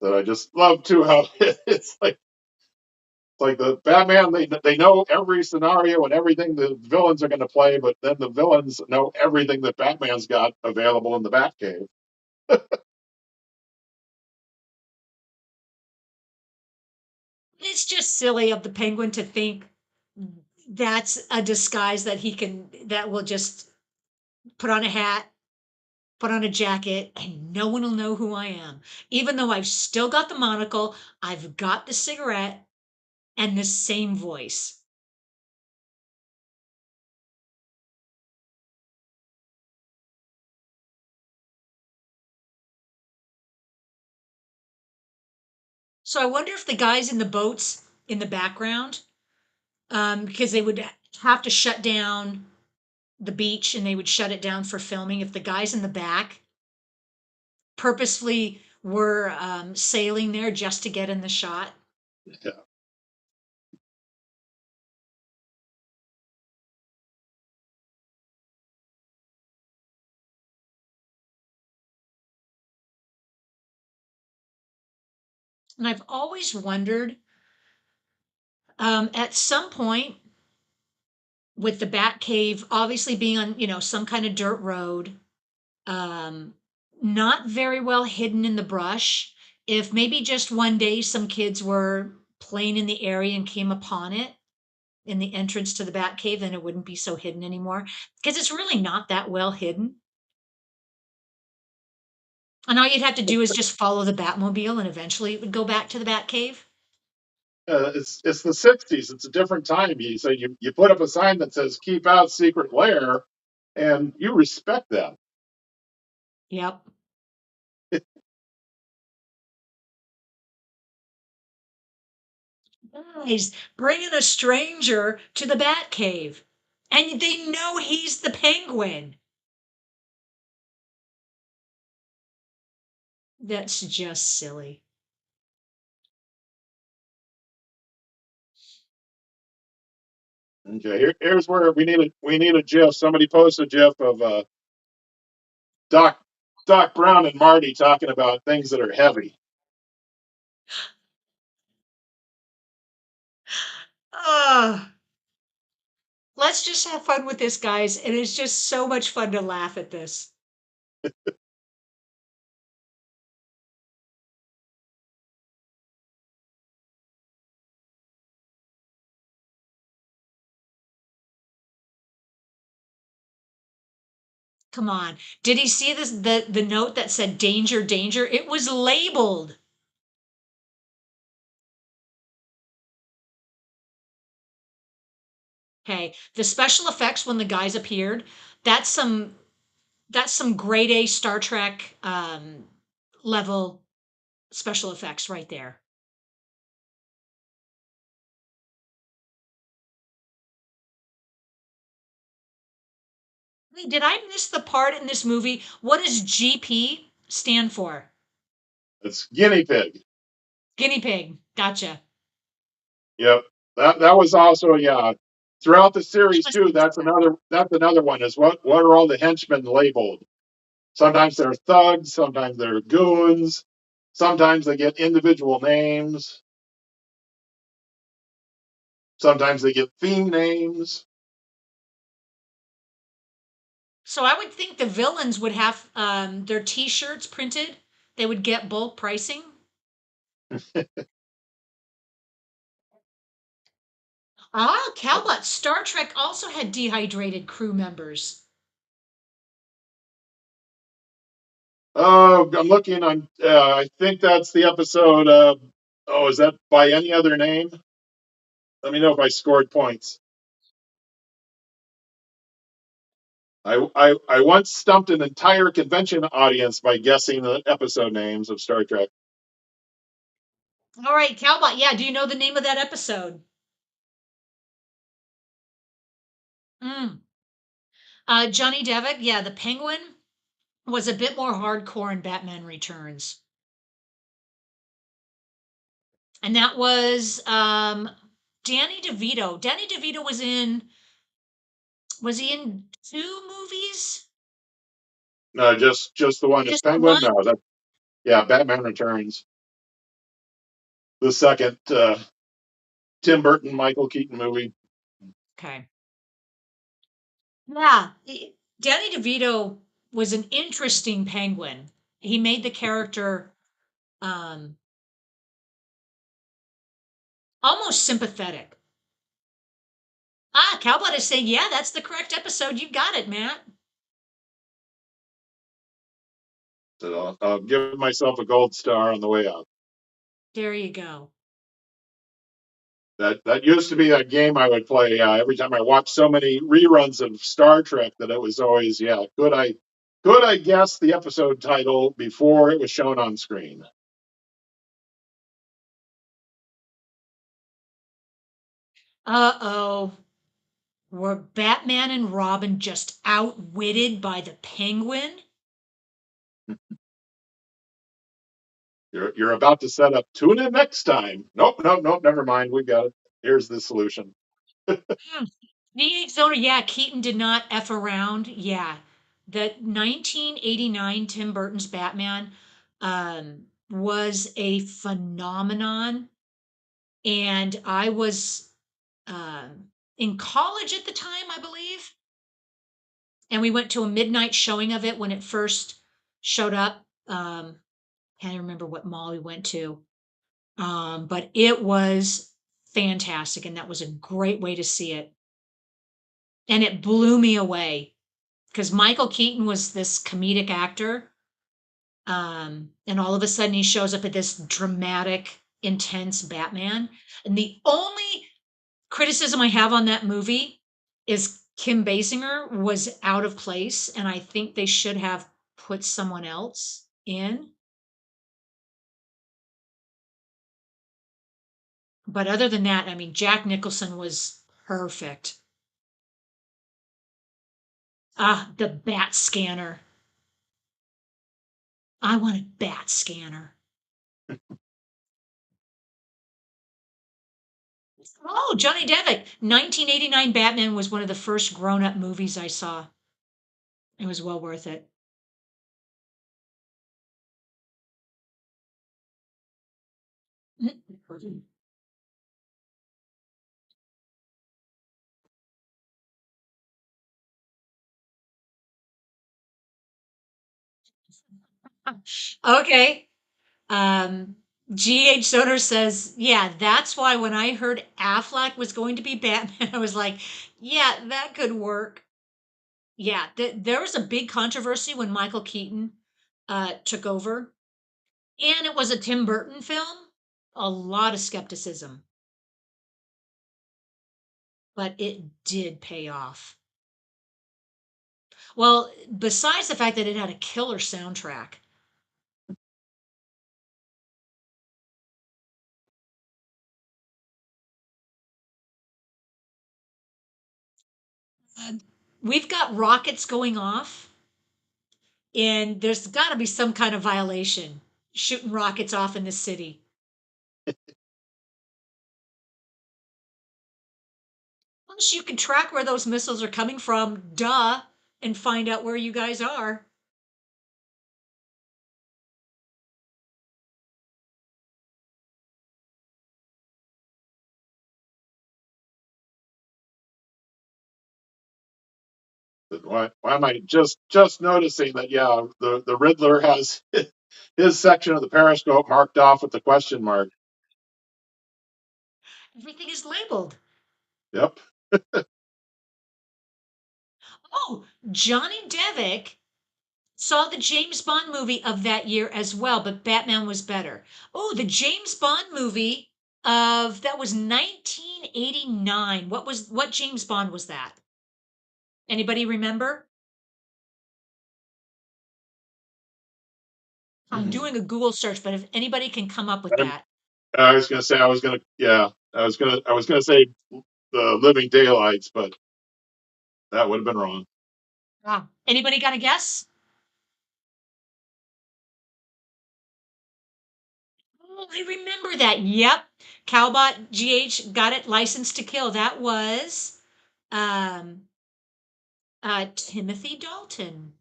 So I just love too how it's like the Batman. They know every scenario and everything the villains are going to play, but then the villains know everything that Batman's got available in the Batcave.
It's just silly of the Penguin to think that's a disguise that that will just put on a hat, put on a jacket, and no one will know who I am. Even though I've still got the monocle, I've got the cigarette and the same voice. So I wonder if the guys in the boats in the background, because they would have to shut down the beach and they would shut it down for filming, if the guys in the back purposefully were sailing there just to get in the shot.
Yeah.
And I've always wondered, at some point, with the Bat Cave obviously being on, some kind of dirt road, um, not very well hidden in the brush, if maybe just one day some kids were playing in the area and came upon it in the entrance to the Bat Cave, then it wouldn't be so hidden anymore. Because it's really not that well hidden. And all you'd have to do is just follow the Batmobile and eventually it would go back to the Bat Cave.
It's the '60s. It's a different time. You put up a sign that says "Keep out secret lair," and you respect that.
Yep. Guys, bringing a stranger to the Bat Cave. And they know he's the Penguin. That's just silly.
Okay, here's where we need a GIF. Somebody post a GIF of Doc Doc Brown and Marty talking about things that are heavy.
Uh, let's just have fun with this, guys. And it's just so much fun to laugh at this. Come on. Did he see this the note that said danger, danger? It was labeled. Okay. The special effects when the guys appeared, that's some that's some grade A Star Trek level special effects right there. Wait, did I miss the part in this movie? What does GP stand for?
It's guinea pig.
Guinea pig. Gotcha.
Yep. That was also, yeah. Throughout the
He
series
was
too, that's another one is what are all the henchmen labeled? Sometimes they're thugs, sometimes they're goons, sometimes they get individual names, sometimes they get theme names.
So I would think the villains would have their T-shirts printed. They would get bulk pricing. Ah, Calbot. Star Trek also had dehydrated crew members.
Oh, I'm looking on. I think that's the episode. Oh, is that by any other name? Let me know if I scored points. I once stumped an entire convention audience by guessing the episode names of Star Trek.
All right, Calbot. Yeah, do you know the name of that episode? Mm. Johnny Devitt. Yeah, the Penguin was a bit more hardcore in Batman Returns, and that was Danny DeVito. Danny DeVito was in. Was he in two movies?
No, just the one as
Just the one?
Penguin. No, that yeah, Batman Returns, the second Tim Burton Michael Keaton movie.
Okay. Yeah, Danny DeVito was an interesting penguin. He made the character um, almost sympathetic. Ah, Cowbot is saying, yeah, that's the correct episode. You got it, Matt.
So I'll give myself a gold star on the way out.
There you go.
That used to be a game I would play every time I watched so many reruns of Star Trek that it was always, yeah, could I guess the episode title before it was shown on screen?
Uh-oh. Were Batman and Robin just outwitted by the penguin?
You're about to set up. Tune in next time. Nope, nope, nope. Never mind. We got it. Here's the solution.
Hmm. The owner, yeah, Keaton did not F around. Yeah. The 1989 Tim Burton's Batman was a phenomenon. And I was in college at the time, I believe. And we went to a midnight showing of it when it first showed up. Can't remember what mall we went to. But it was fantastic. And that was a great way to see it. And it blew me away because Michael Keaton was this comedic actor. And all of a sudden he shows up at this dramatic, intense Batman. And the only criticism I have on that movie is Kim Basinger was out of place, and I think they should have put someone else in. But other than that, I mean, Jack Nicholson was perfect. Ah, the bat scanner. I want a bat scanner. Oh, Johnny Depp. 1989 Batman was one of the first grown up movies I saw. It was well worth it. Okay. Um, G.H. Soder says, yeah, that's why when I heard Affleck was going to be Batman, I was like, yeah, that could work. Yeah, there was a big controversy when Michael Keaton took over, and it was a Tim Burton film. A lot of skepticism, but it did pay off. Well, besides the fact that it had a killer soundtrack. Uh, we've got rockets going off, and there's got to be some kind of violation shooting rockets off in the city. Plus, you can track where those missiles are coming from, duh, and find out where you guys are.
Why am I just noticing that? Yeah, the Riddler has his section of the Periscope marked off with the question mark.
Everything is labeled.
Yep.
Oh, Johnny Devick saw the James Bond movie of that year as well, but Batman was better. Oh, the James Bond movie of that was 1989. What James Bond was that? Anybody remember? I'm doing a Google search, but if anybody can come up with that.
I was gonna say yeah, I was gonna say the Living Daylights, but that would have been wrong.
Ah, anybody got a guess? Oh, I remember that. Yep. Cowbot GH got it. License to Kill. That was um Timothy Dalton.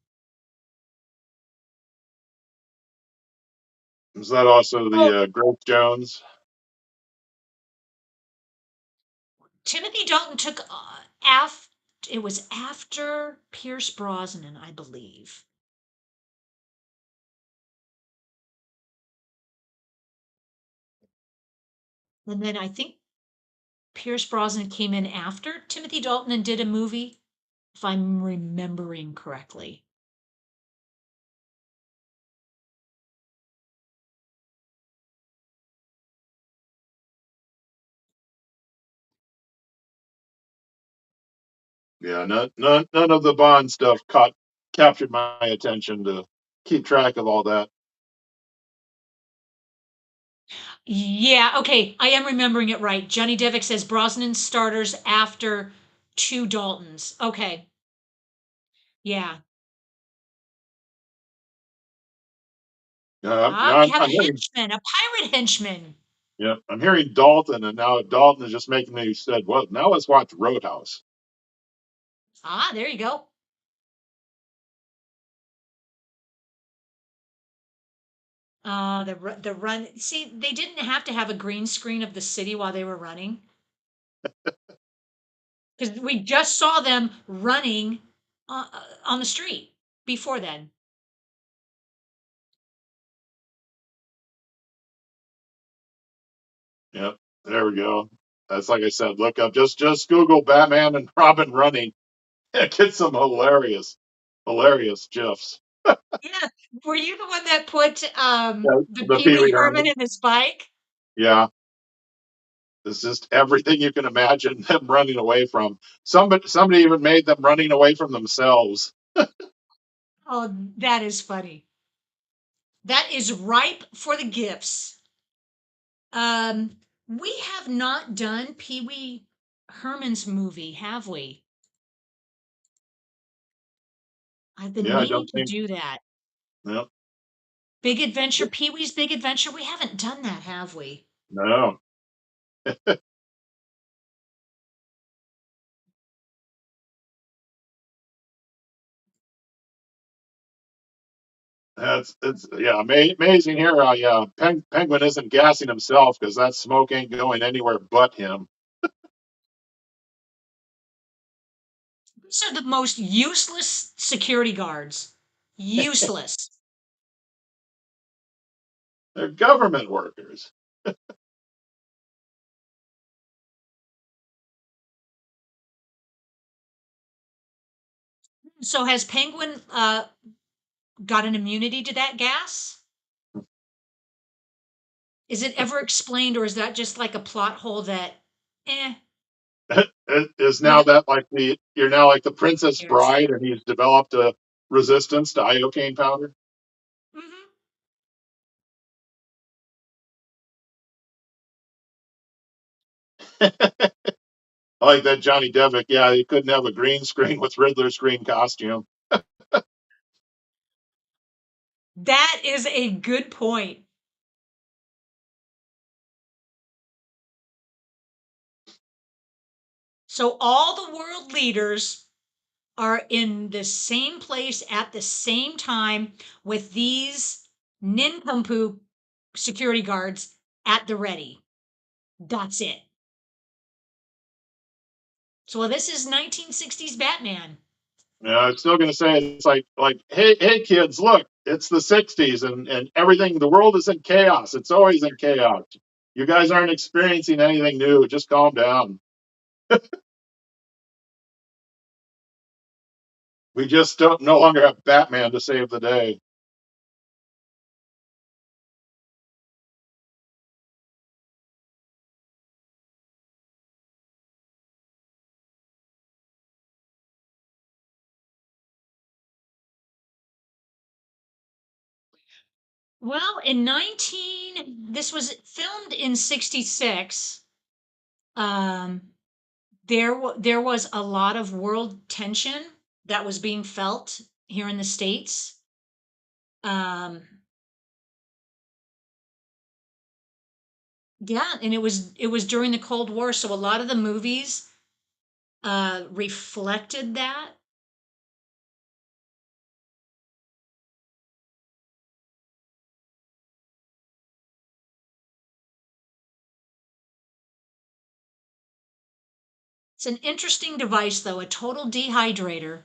Was that also
Oh,
the Grace Jones?
Timothy Dalton took af it was after Pierce Brosnan, I believe. And then I think Pierce Brosnan came in after Timothy Dalton and did a movie, if I'm remembering correctly.
Yeah, none of the Bond stuff captured my attention to keep track of all that.
Yeah, okay, I am remembering it right. Johnny Devick says Brosnan starters after two Daltons. Okay, yeah. Ah,
Now
we have a
I'm hearing,
henchman, a pirate henchman.
yeah, I'm hearing Dalton, and now Dalton is just making me said, well, now let's watch Roadhouse.
Ah, there you go. The run. See, they didn't have to have a green screen of the city while they were running because we just saw them running on the street before then.
Yep, there we go. That's like I said, look up just Google Batman and Robin running. Get some hilarious gifs.
Yeah, were you the one that put
Yeah,
the
the
Pee
Pee
Wee
Wee
Herman
Herman.
in his bike?
Yeah, it's just everything you can imagine them running away from. Somebody even made them running away from themselves.
Oh, that is funny. That is ripe for the gifts. We have not done Pee Wee Herman's movie, have we? I've been
Yeah, I
meaning
don't
to
think.
do that.
No,
Big Adventure, Pee Wee's Big Adventure. We haven't done that, have we?
no. That's it's yeah, amazing here. Yeah, Penguin isn't gassing himself because that smoke ain't going anywhere but him.
These are the most useless security guards. Useless.
They're government workers.
So has Penguin got an immunity to that gas? Is it ever explained, or is that just like a plot hole that, eh,
It is
we
now
don't
that like the you're now like the Princess
cares?
Bride, and he's developed a resistance to iocane powder.
Hmm.
I like that Johnny Devick. Yeah, he couldn't have a green screen with Riddler's green costume.
That is a good point. So all the world leaders are in the same place at the same time with these nincompoop security guards at the ready. That's it. So well, this is 1960s Batman.
I'm still gonna say it's like hey kids, look, it's the '60s and everything. The world is in chaos. It's always in chaos. You guys aren't experiencing anything new. Just calm down. We just don't no longer have Batman to save the day.
Well, in 19 this was filmed in 66. Um there was a lot of world tension that was being felt here in the States. Um yeah, and it was during the Cold War, so a lot of the movies reflected that. It's an interesting device though, a total dehydrator.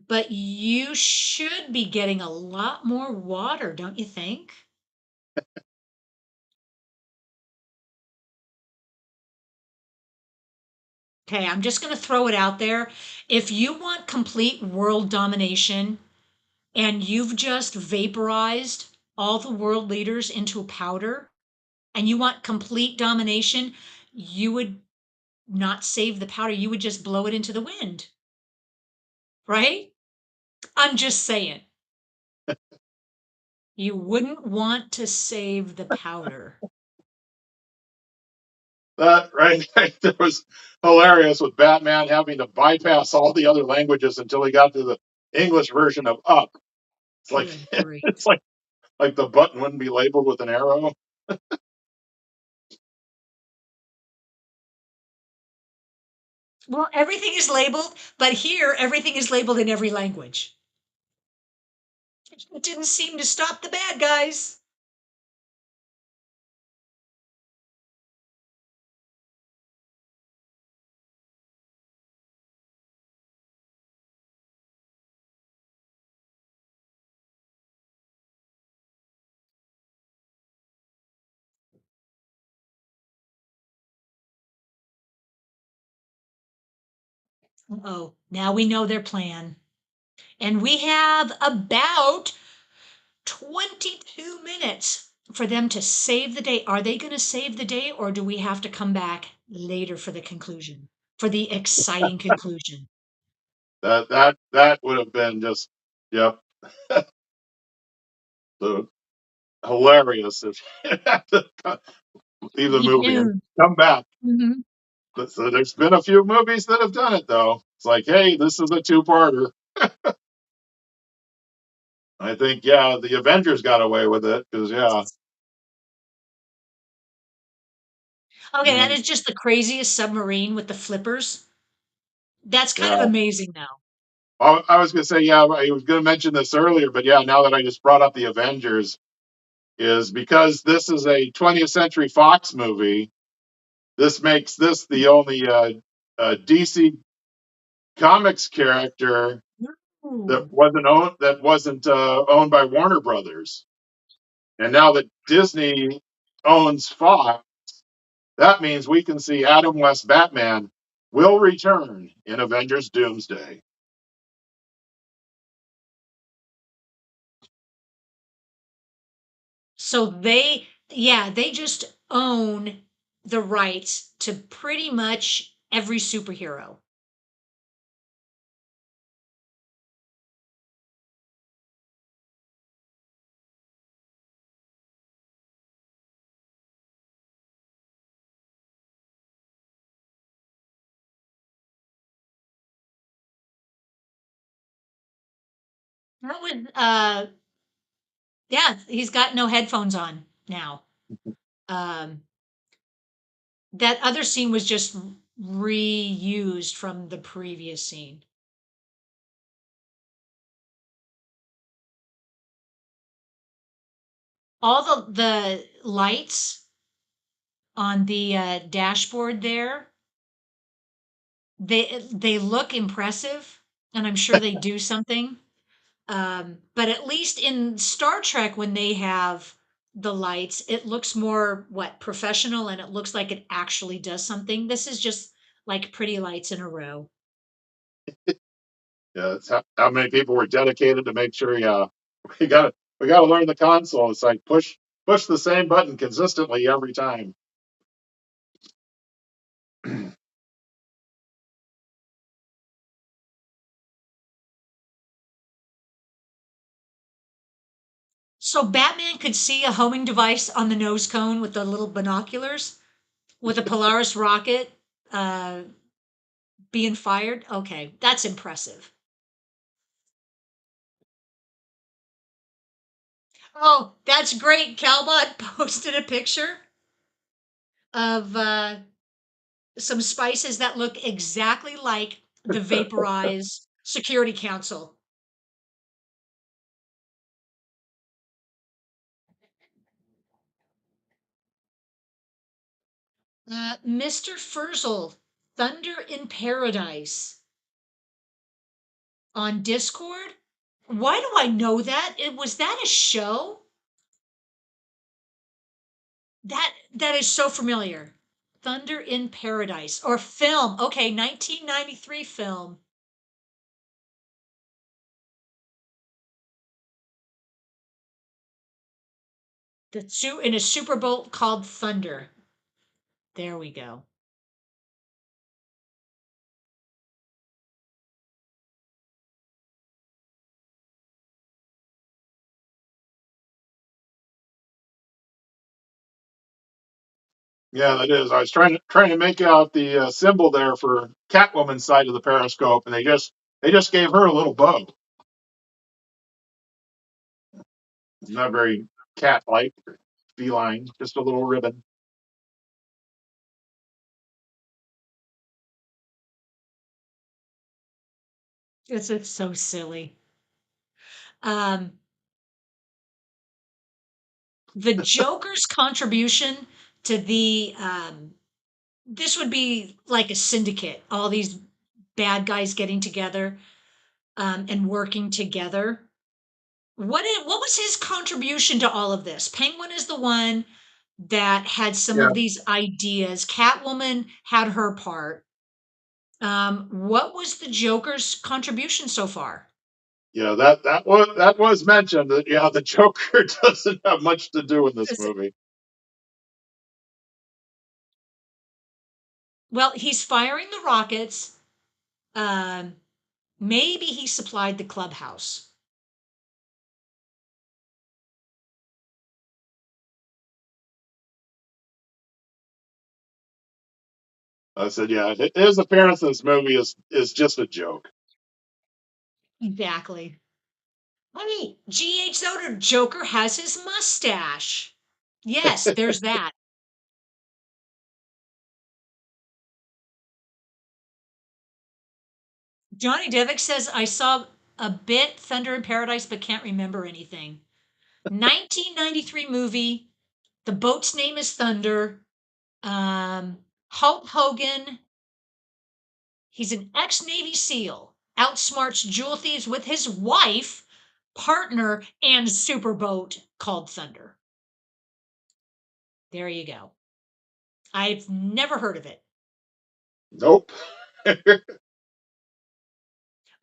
But you should be getting a lot more water, don't you think? Okay, I'm just going to throw it out there. If you want complete world domination and you've just vaporized all the world leaders into powder and you want complete domination, you would not save the powder. You would just blow it into the wind, right? I'm just saying. You wouldn't want to save the powder.
That right, that was hilarious with Batman having to bypass all the other languages until he got to the English version of Up. It's like
Good
it's
grief.
like the button wouldn't be labeled with an arrow.
Well, everything is labeled, but here everything is labeled in every language. It didn't seem to stop the bad guys. Oh, now we know their plan. And we have about 22 minutes for them to save the day. Are they going to save the day, or do we have to come back later for the conclusion, for the exciting conclusion?
That would have been just yep, the hilarious if you had to leave the movie and
Yeah.
come back.
Mhm.
So there's been a few movies that have done it though. It's like, hey, this is a two-parter. I think yeah, the Avengers got away with it because yeah,
Okay, that
mm,
is just the craziest submarine with the flippers. That's kind of
yeah,
amazing, though.
I was going to say, yeah, I was going to mention this earlier, but yeah, now that I just brought up the Avengers, is because this is a 20th Century Fox movie. This makes this the only DC Comics character
Ooh.
that wasn't owned by Warner Brothers. And now that Disney owns Fox, that means we can see Adam West Batman will return in Avengers Doomsday.
So they just own the rights to pretty much every superhero. That would yeah, he's got no headphones on now. Um, that other scene was just reused from the previous scene. All the lights on the dashboard there, they look impressive, and I'm sure they do something. But at least in Star Trek, when they have the lights, it looks more what professional, and it looks like it actually does something. This is just like pretty lights in a row.
Yeah, that's how many people were dedicated to make sure. Yeah, we got to learn the console. It's like push the same button consistently every time.
So Batman could see a homing device on the nose cone with the little binoculars with a Polaris rocket uh, being fired. Okay, that's impressive. Oh, that's great. Calbot posted a picture of some spices that look exactly like the vaporized Security Council. Mr. Furzel, Thunder in Paradise on Discord. Why do I know that? It was that a show? That is so familiar. Thunder in Paradise or film. Okay, 1993 film. In a Super Bowl called Thunder. There we go.
Yeah, that is. I was trying to make out the symbol there for Catwoman's side of the periscope, and they just gave her a little bow. Not very cat-like, feline, just a little ribbon.
It's so silly. Um, the Joker's contribution to the this would be like a syndicate, all these bad guys getting together and working together. What was his contribution to all of this? Penguin is the one that had some
Yeah,
of these ideas. Catwoman had her part. What was the Joker's contribution so far?
yeah, that was mentioned. That yeah, the Joker doesn't have much to do in this
Is it-
movie.
Well, he's firing the rockets. Um, maybe he supplied the clubhouse.
I said, yeah, his appearance in this movie is just a joke.
Exactly. Hey, G.H. Zoder, Joker has his mustache. Yes, there's that. Johnny Devick says, I saw a bit Thunder in Paradise, but can't remember anything. 1993 movie. The boat's name is Thunder. Hulk Hogan, he's an ex Navy SEAL, outsmarts jewel thieves with his wife, partner, and superboat called Thunder. There you go. I've never heard of it.
Nope.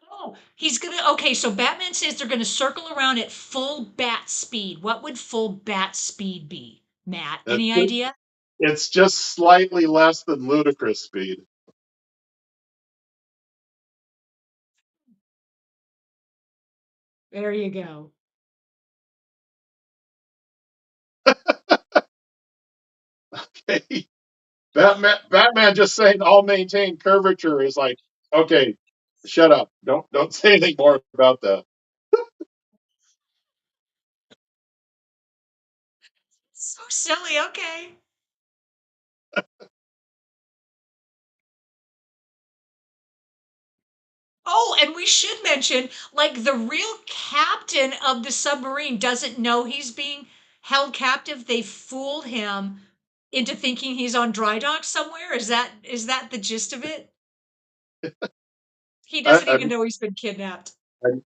Oh, he's gonna. Okay, so Batman says they're gonna circle around at full bat speed. What would full bat speed be, Matt?
It's
Any
just,
idea?
it's just slightly less than ludicrous speed.
There you go.
Batman just saying I'll maintain curvature is like, okay, shut up. Don't say anything more about that.
So silly. Okay. Oh, and we should mention, like, the real captain of the submarine doesn't know he's being held captive. They fooled him into thinking he's on dry dock somewhere. Is that the gist of it? He
I,
doesn't even
I'm,
know he's been kidnapped.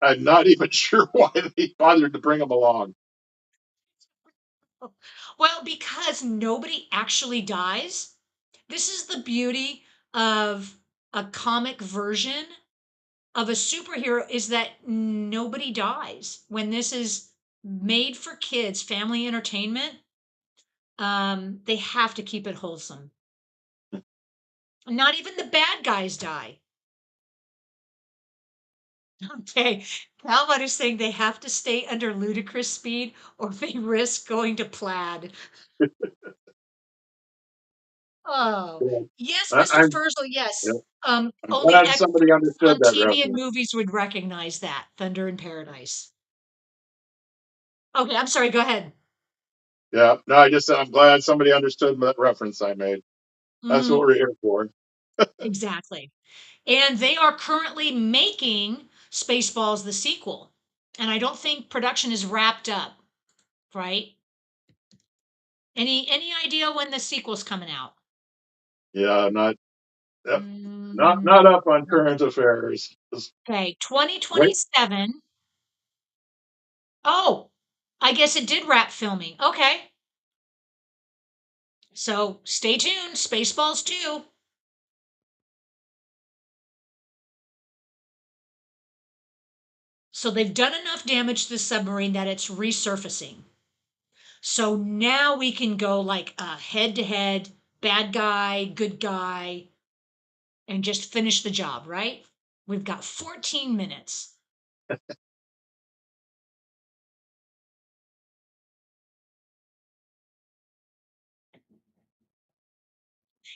I'm not even sure why they bothered to bring him along.
Well, because nobody actually dies. This is the beauty of a comic version of a superhero, is that nobody dies. When this is made for kids, family entertainment, they have to keep it wholesome. Not even the bad guys die. Okay. Calvin is saying they have to stay under ludicrous speed or they risk going to plaid. Oh,
Yeah.
yes,
I,
Mr.
I'm
Furzel,
yeah,
yes.
I'm
Only
glad somebody
experts
understood
on
that
TV and
reference.
movies would recognize that. Thunder in Paradise. Okay, I'm sorry, go ahead.
Yeah, no, I just said I'm glad somebody understood that reference I made. That's what
Mhm,
we're here for.
exactly. And they are currently making Spaceballs the sequel. And I don't think production is wrapped up, right? Any idea when the sequel's coming out?
Yeah, yep, not
Mm,
up on current affairs. Just
okay,
wait.
2027. Oh, I guess it did wrap filming. Okay. So stay tuned. Spaceballs 2. So they've done enough damage to the submarine that it's resurfacing. So now we can go like head to head, bad guy, good guy, and just finish the job, right? We've got 14 minutes.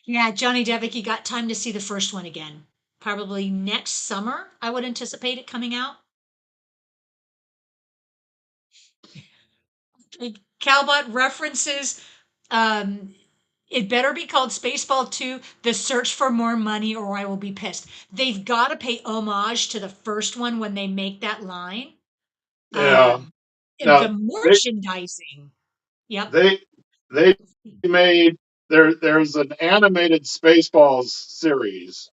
Yeah, Johnny Devick, you got time to see the first one again. Probably next summer, I would anticipate it coming out. Calbot references, um, it better be called Spaceball 2, The Search for More Money, or I Will Be Pissed. They've got to pay homage to the first one when they make that line.
Yeah.
And the
Now they
merchandising. Yep.
they they made there's an animated Spaceballs series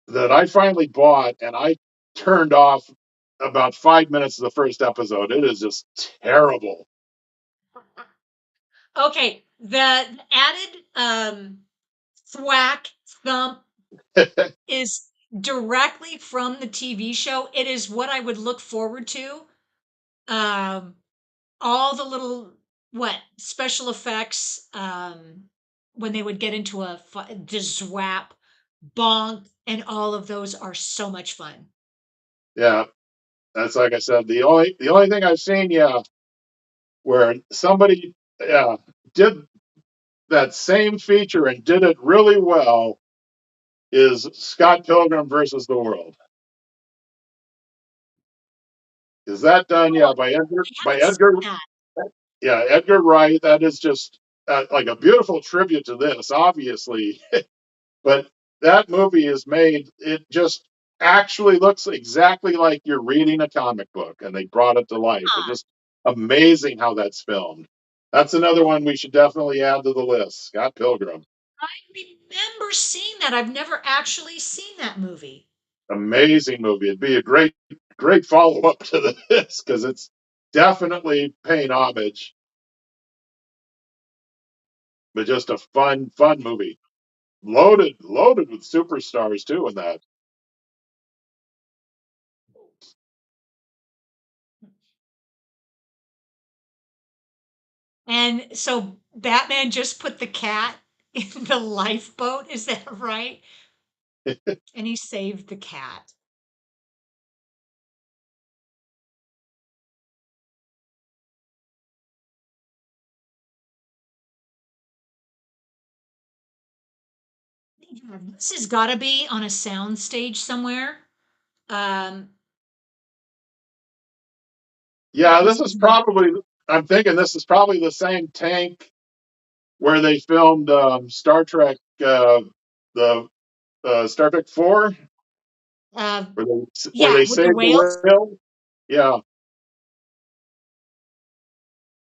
that I finally bought and I turned off about 5 minutes of the first episode. It is just terrible.
Okay. The added thwack, thump is directly from the TV show. It is what I would look forward to. Um, all the little what special effects, when they would get into the zwap, bonk, and all of those are so much fun.
Yeah, that's like I said. The only thing I've seen, yeah, where somebody did that same feature and did it really well is Scott Pilgrim versus the World. Is that done?
Oh,
Yeah, by Edgar
I
by
haven't
Edgar.
seen that.
Yeah, Edgar Wright. That is just like a beautiful tribute to this, obviously. But that movie is made. It just actually looks exactly like you're reading a comic book, and they brought it to life. It's
Ah,
just amazing how that's filmed. That's another one we should definitely add to the list. Scott Pilgrim,
I remember seeing that. I've never actually seen that movie.
amazing movie. It'd be a great follow up to this because it's definitely paying homage, but just a fun movie. Loaded with superstars too in that.
And so Batman just put the cat in the lifeboat, is that right? And he saved the cat. Yeah, this has got to be on a sound stage somewhere. Um,
Yeah,
this
this is
is not.
probably. I'm thinking this is probably the same tank where they filmed Star Trek, the Star Trek Four,
Uh,
where
yeah,
they
with the
saved the
whales.
whale. Yeah,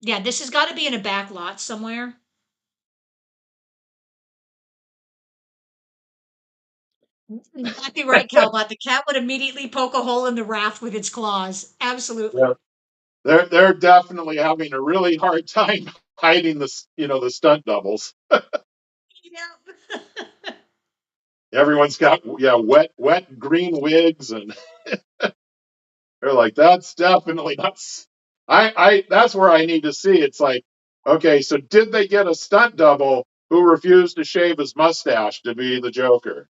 Yeah, this has got to be in a back lot somewhere. Exactly right, Calbot. The cat would immediately poke a hole in the raft with its claws.
yeah.
Absolutely.
They're definitely having a really hard time hiding the stunt doubles.
Yeah.
Everyone's got wet green wigs, and they're like, that's definitely not. I that's where I need to see. It's like, okay, so did they get a stunt double who refused to shave his mustache to be the Joker?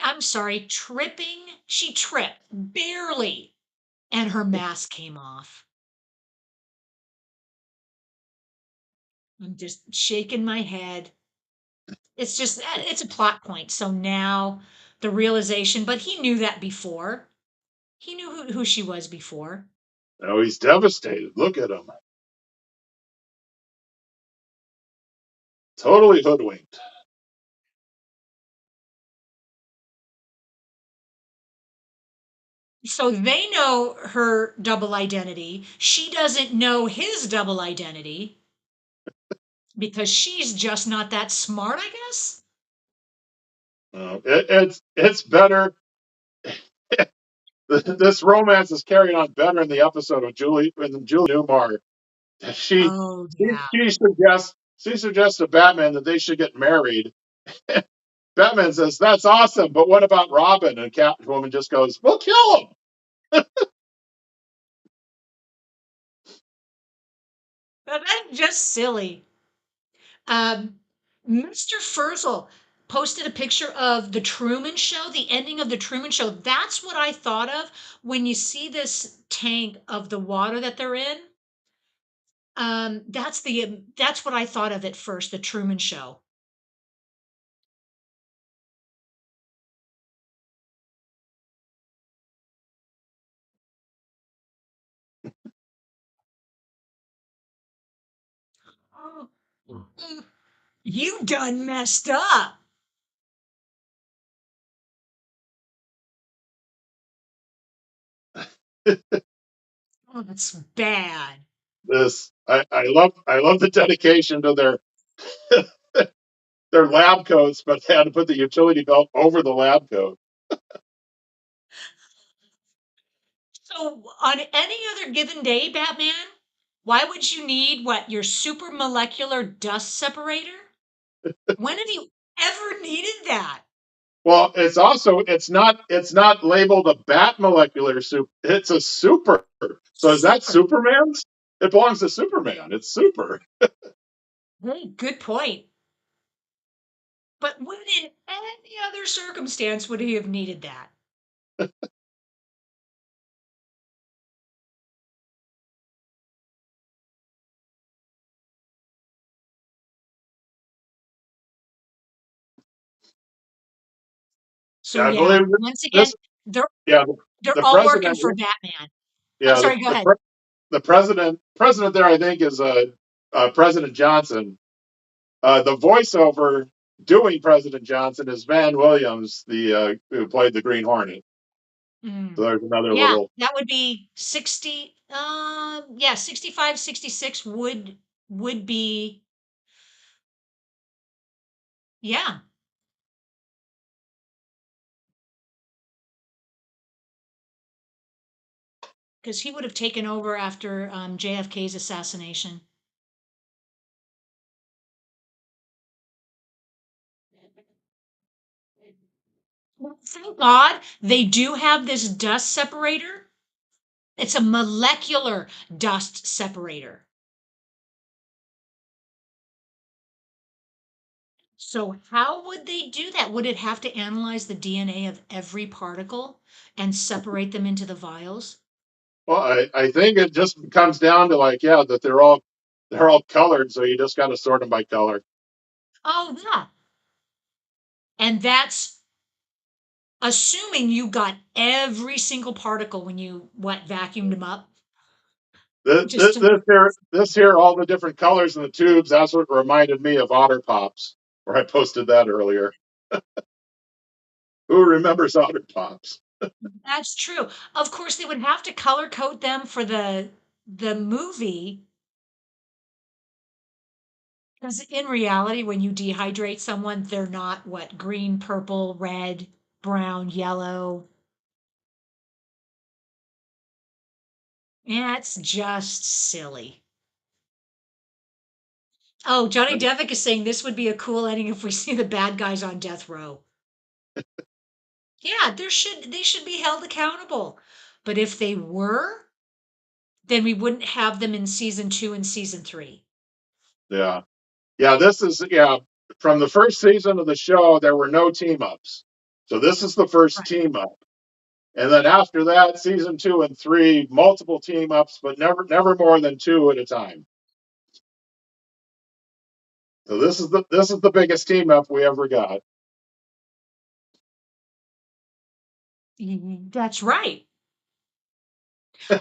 I'm sorry, tripping. She tripped barely, and her mask came off. I'm just shaking my head. It's just, it's a plot point. So now the realization, but he knew that before. He knew who she was before.
Oh, he's devastated. Look at him, totally hoodwinked.
So they know her double identity. She doesn't know his double identity because she's just not that smart, I guess.
It's better. This romance is carried on better in the episode of Julie Newmar. She
Oh,
she,
yeah.
she suggests to Batman that they should get married. Batman says that's awesome, but what about Robin? And Catwoman just goes, "We'll kill him."
But that's just silly. Um, Mr. Furzel posted a picture of the Truman Show, the ending of the Truman Show. That's what I thought of when you see this tank of the water that they're in. That's what I thought of at first, the Truman Show. Oh, you done messed up. Oh, that's bad.
I love the dedication to their lab coats, but they had to put the utility belt over the lab coat.
So, on any other given day, Batman, why would you need what, your super molecular dust separator? When have you ever needed that?
Well, it's not labeled a bat molecular soup. It's a super. So is that
Super.
Superman's? It belongs to Superman. It's super.
Hey, good point. But when in any other circumstance would he have needed that? So
I
yeah,
believe
once again,
this.
they're
Yeah,
they're
the
all working
president.
for Batman. I'm
Yeah,
sorry, go ahead.
the president there, I think, is President Johnson. The voiceover doing President Johnson is Van Williams, the who played the Green Hornet. So
Mm.
there's another
Yeah,
little.
that would be 60, yeah, 65, 66 would be, yeah, because he would have taken over after JFK's assassination. Well, thank God they do have this dust separator. It's a molecular dust separator. So how would they do that? Would it have to analyze the DNA of every particle and separate them into the vials?
Well, I think it just comes down to like, yeah, that they're all colored, so you just got to sort them by color.
Oh, yeah. And that's assuming you got every single particle when you what vacuumed them up.
This,
Just
this,
to,
this here, all the different colors in the tubes. That's what reminded me of Otter Pops, where I posted that earlier. Who remembers Otter Pops?
that's true. Of course, they would have to color code them for the movie because in reality, when you dehydrate someone, they're not what green, purple, red, brown, yellow. Yeah, it's just silly. Oh, Johnny Devick is saying this would be a cool ending if we see the bad guys on death row. Yeah, they should be held accountable. But if they were, then we wouldn't have them in season 2 and season 3.
Yeah, yeah. This is yeah. From the first season of the show, there were no team ups. So this is the first
Right.
team up. And then after that, season 2 and 3, multiple team ups, but never more than two at a time. So this is the biggest team up we ever got.
That's right.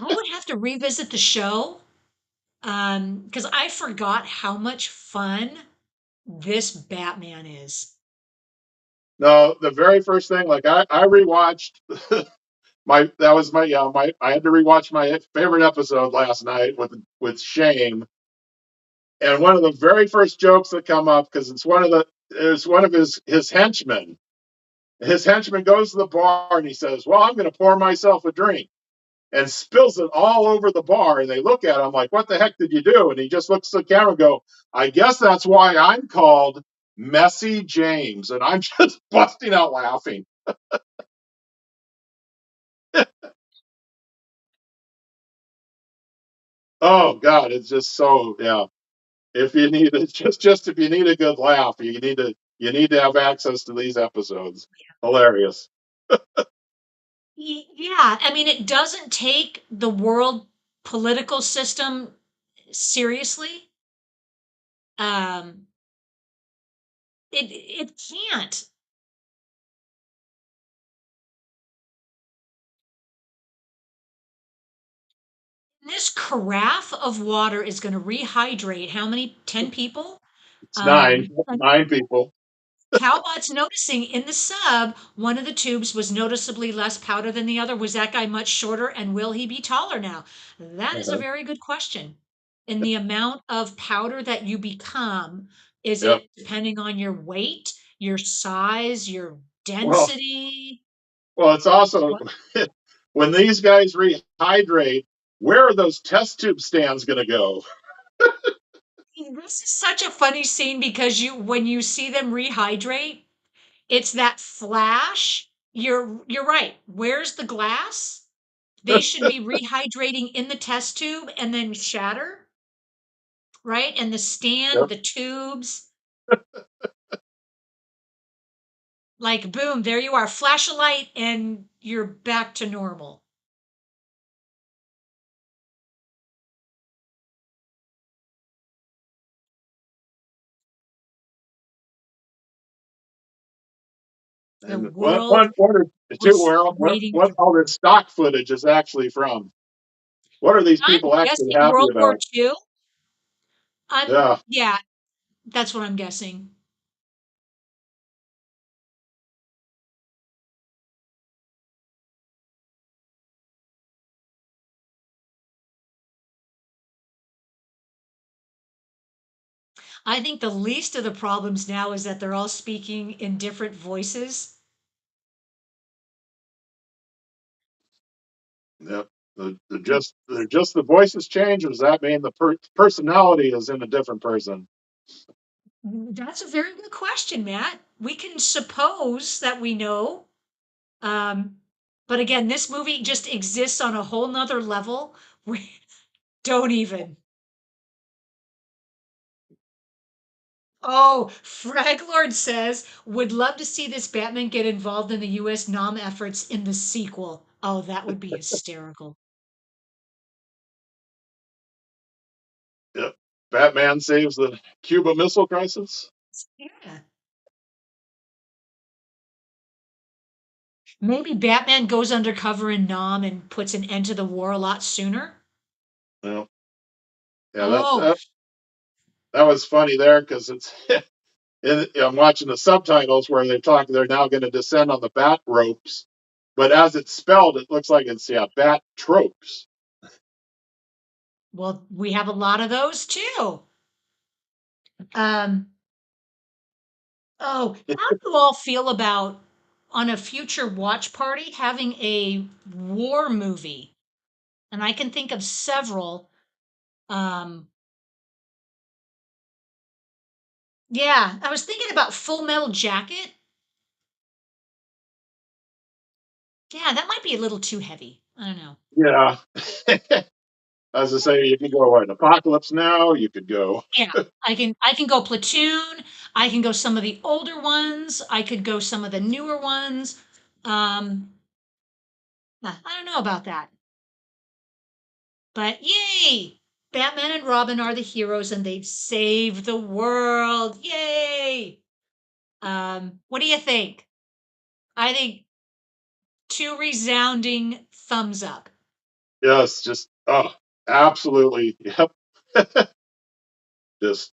I would have to revisit the show because I forgot how much fun this Batman is.
No, the very first thing, like I rewatched my that was my yeah my I had to rewatch my favorite episode last night with Shane, and one of the very first jokes that come up because it's one of his henchmen. His henchman goes to the bar and he says, "Well, I'm going to pour myself a drink." And spills it all over the bar. And they look at him like, "What the heck did you do?" And he just looks at the camera and go, "I guess that's why I'm called Messy James." And I'm just busting out laughing. Oh God, it's just so yeah. If you need it, just if you need a good laugh, you need to have access to these episodes. Hilarious.
Yeah, I mean, it doesn't take the world political system seriously. Um, it can't. This carafe of water is going to rehydrate how many? 10 people?
It's nine
And
nine people.
Cowbot's noticing in the sub, one of the tubes was noticeably less powder than the other. Was that guy much shorter? And will he be taller now? That is a
Uh-huh.
very good question. In the amount of powder that you become, is
Yep.
it depending on your weight, your size, your
Well,
density?
well, it's also
What?
when these guys rehydrate, where are those test tube stands going to go?
This is such a funny scene because when you see them rehydrate, it's that flash. You're right. Where's the glass? They should be rehydrating in the test tube and then shatter, right? And the stand,
Yep.
the tubes, like boom, there you are. Flash a light and you're back to normal. The
And one,
world
one, one or two,
was
where
waiting
what
for
all this stock footage is actually from. What are these
I'm
people actually
guessing
happy
World War
about?
II.
Yeah,
Yeah, that's what I'm guessing. I think the least of the problems now is that they're all speaking in different voices.
yeah. Just the voices change, or does that mean the personality is in a different person?
That's a very good question, Matt. We can suppose that we know. Um, but again, this movie just exists on a whole nother level. We don't even. Oh, Fraglord says, would love to see this Batman get involved in the US NOM efforts in the sequel. Oh, that would be hysterical.
Yep. Batman saves the Cuba Missile Crisis.
Yeah. Maybe Batman goes undercover in NOM and puts an end to the war a lot sooner.
Yeah, yeah.
Oh,
That was funny there because it's. I'm watching the subtitles where they talk. They're now going to descend on the bat ropes, but as it's spelled, it looks like it's bat tropes.
well, we have a lot of those too. Um, oh, how do you all feel about on a future watch party having a war movie? And I can think of several. Um, yeah, I was thinking about Full Metal Jacket. Yeah, that might be a little too heavy. I don't know.
Yeah. As I say, you can go what Apocalypse Now. You could go.
Yeah, I can go Platoon. I can go some of the older ones. I could go some of the newer ones. Um, I don't know about that, but yay! Batman and Robin are the heroes, and they've saved the world. Yay! What do you think? I think two resounding thumbs up.
Yes, just absolutely. Yep. Just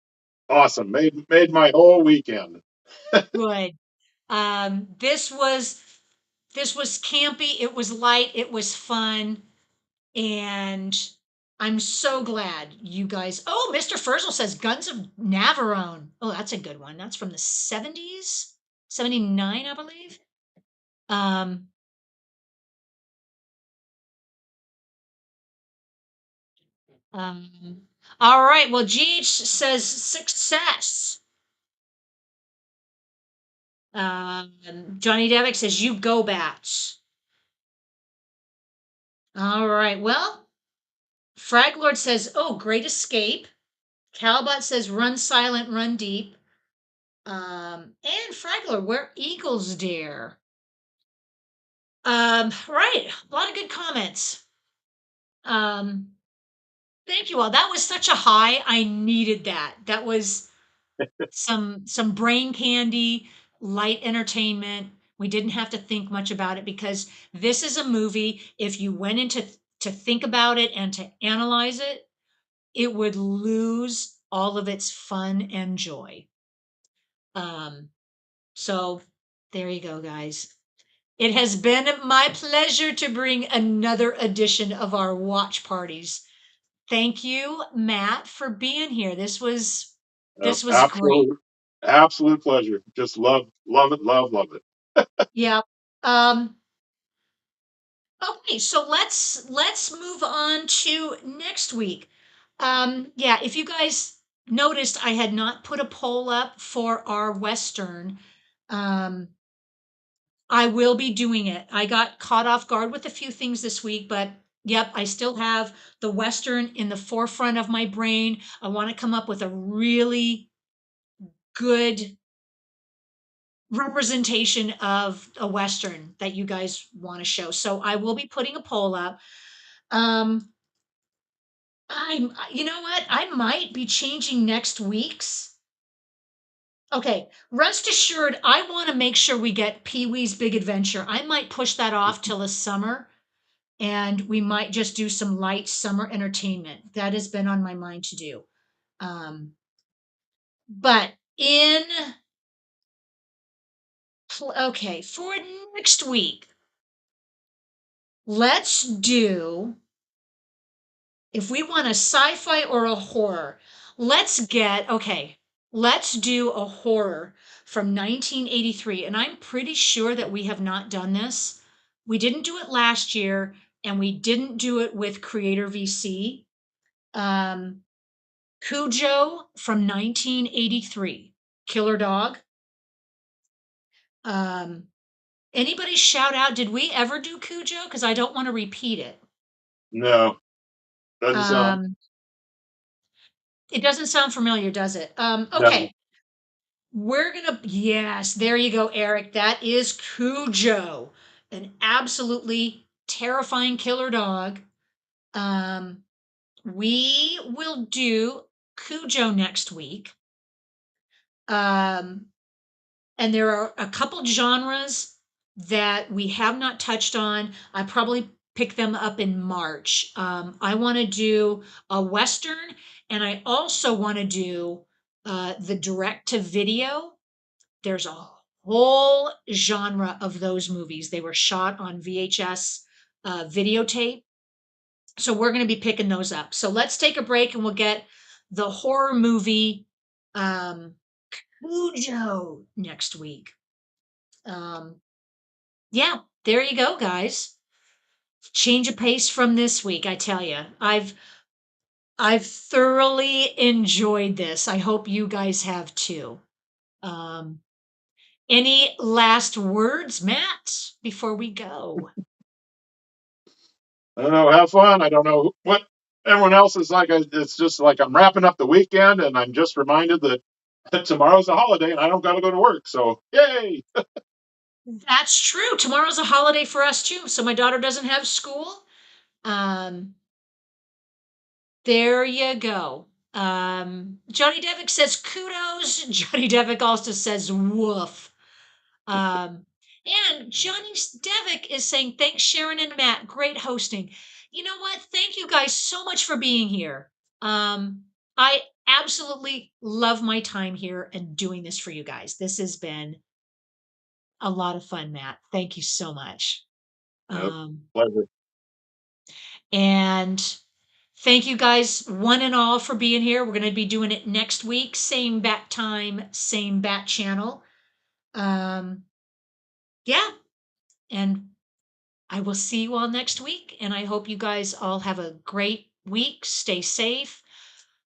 awesome. Made my whole weekend.
Good. This was campy. It was light. It was fun. And I'm so glad you guys. Oh, Mr. Furzel says Guns of Navarone. Oh, that's a good one. That's from the 70s, 79, I believe. Um, um, all right. Well, GH says success. Johnny Devick says you go bats. All right. Well, Fraglord says, oh, great escape. Calbot says run silent, run deep. And Fragler, where eagles dare. Right. A lot of good comments. Um, Thank you all. That was such a high. I needed that. That was some brain candy, light entertainment. We didn't have to think much about it because this is a movie. If you went into to think about it and to analyze it, it would lose all of its fun and joy. Um, so there you go, guys. It has been my pleasure to bring another edition of our watch parties. Thank you, Matt, for being here. This was great.
Absolute pleasure. Just love it, love it.
Yeah. Um, okay, so let's move on to next week. Yeah, if you guys noticed, I had not put a poll up for our Western. Um, I will be doing it. I got caught off guard with a few things this week, but yep, I still have the Western in the forefront of my brain. I want to come up with a really good representation of a Western that you guys want to show. So I will be putting a poll up. Um, you know what? I might be changing next week's. Okay, rest assured, I want to make sure we get Pee Wee's Big Adventure. I might push that off till the summer and we might just do some light summer entertainment. That has been on my mind to do. But okay, for next week, let's do, if we want a sci-fi or a horror, let's do a horror from 1983. And I'm pretty sure that we have not done this. We didn't do it last year, and we didn't do it with Creator VC. Cujo from 1983, Killer Dog. Anybody shout out, did we ever do Cujo? Because I don't want to repeat it.
No, doesn't sound.
It doesn't sound familiar, does it?
No.
Okay. Yes, there you go, Eric. That is Cujo, an absolutely terrifying killer dog. We will do Cujo next week. And there are a couple genres that we have not touched on. I probably pick them up in March. I want to do a Western, and I also want to do the direct to video. There's a whole genre of those movies. They were shot on VHS videotape. So we're going to be picking those up. So let's take a break and we'll get the horror movie Cujo next week. Yeah, there you go, guys. Change of pace from this week, I tell you. I've thoroughly enjoyed this. I hope you guys have too. Any last words, Matt, before we go?
I don't know. Have fun. I don't know what everyone else is like. It's just like I'm wrapping up the weekend, and I'm just reminded that tomorrow's a holiday, and I don't got to go to work. So yay!
That's true. Tomorrow's a holiday for us too. So my daughter doesn't have school. Um, there you go. Johnny Devick says kudos. Johnny Devick also says woof. Um, and Johnny Devick is saying, thanks, Sharon and Matt. Great hosting. You know what? Thank you guys so much for being here. I absolutely love my time here and doing this for you guys. This has been a lot of fun, Matt. Thank you so much.
Yep,
Um,
pleasure.
and thank you guys, one and all, for being here. We're going to be doing it next week. Same bat time, same bat channel. Yeah. And I will see you all next week. And I hope you guys all have a great week. Stay safe.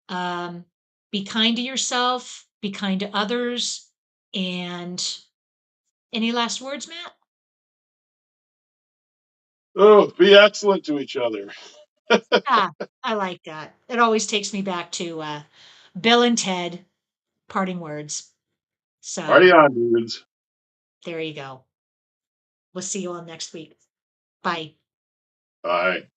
Um, be kind to yourself. Be kind to others. And any last words, Matt?
Oh, be excellent to each other.
Ah, I like that. It always takes me back to Bill and Ted, parting words.
Party
So
on, dudes.
there you go. We'll see you all next week. Bye.
Bye.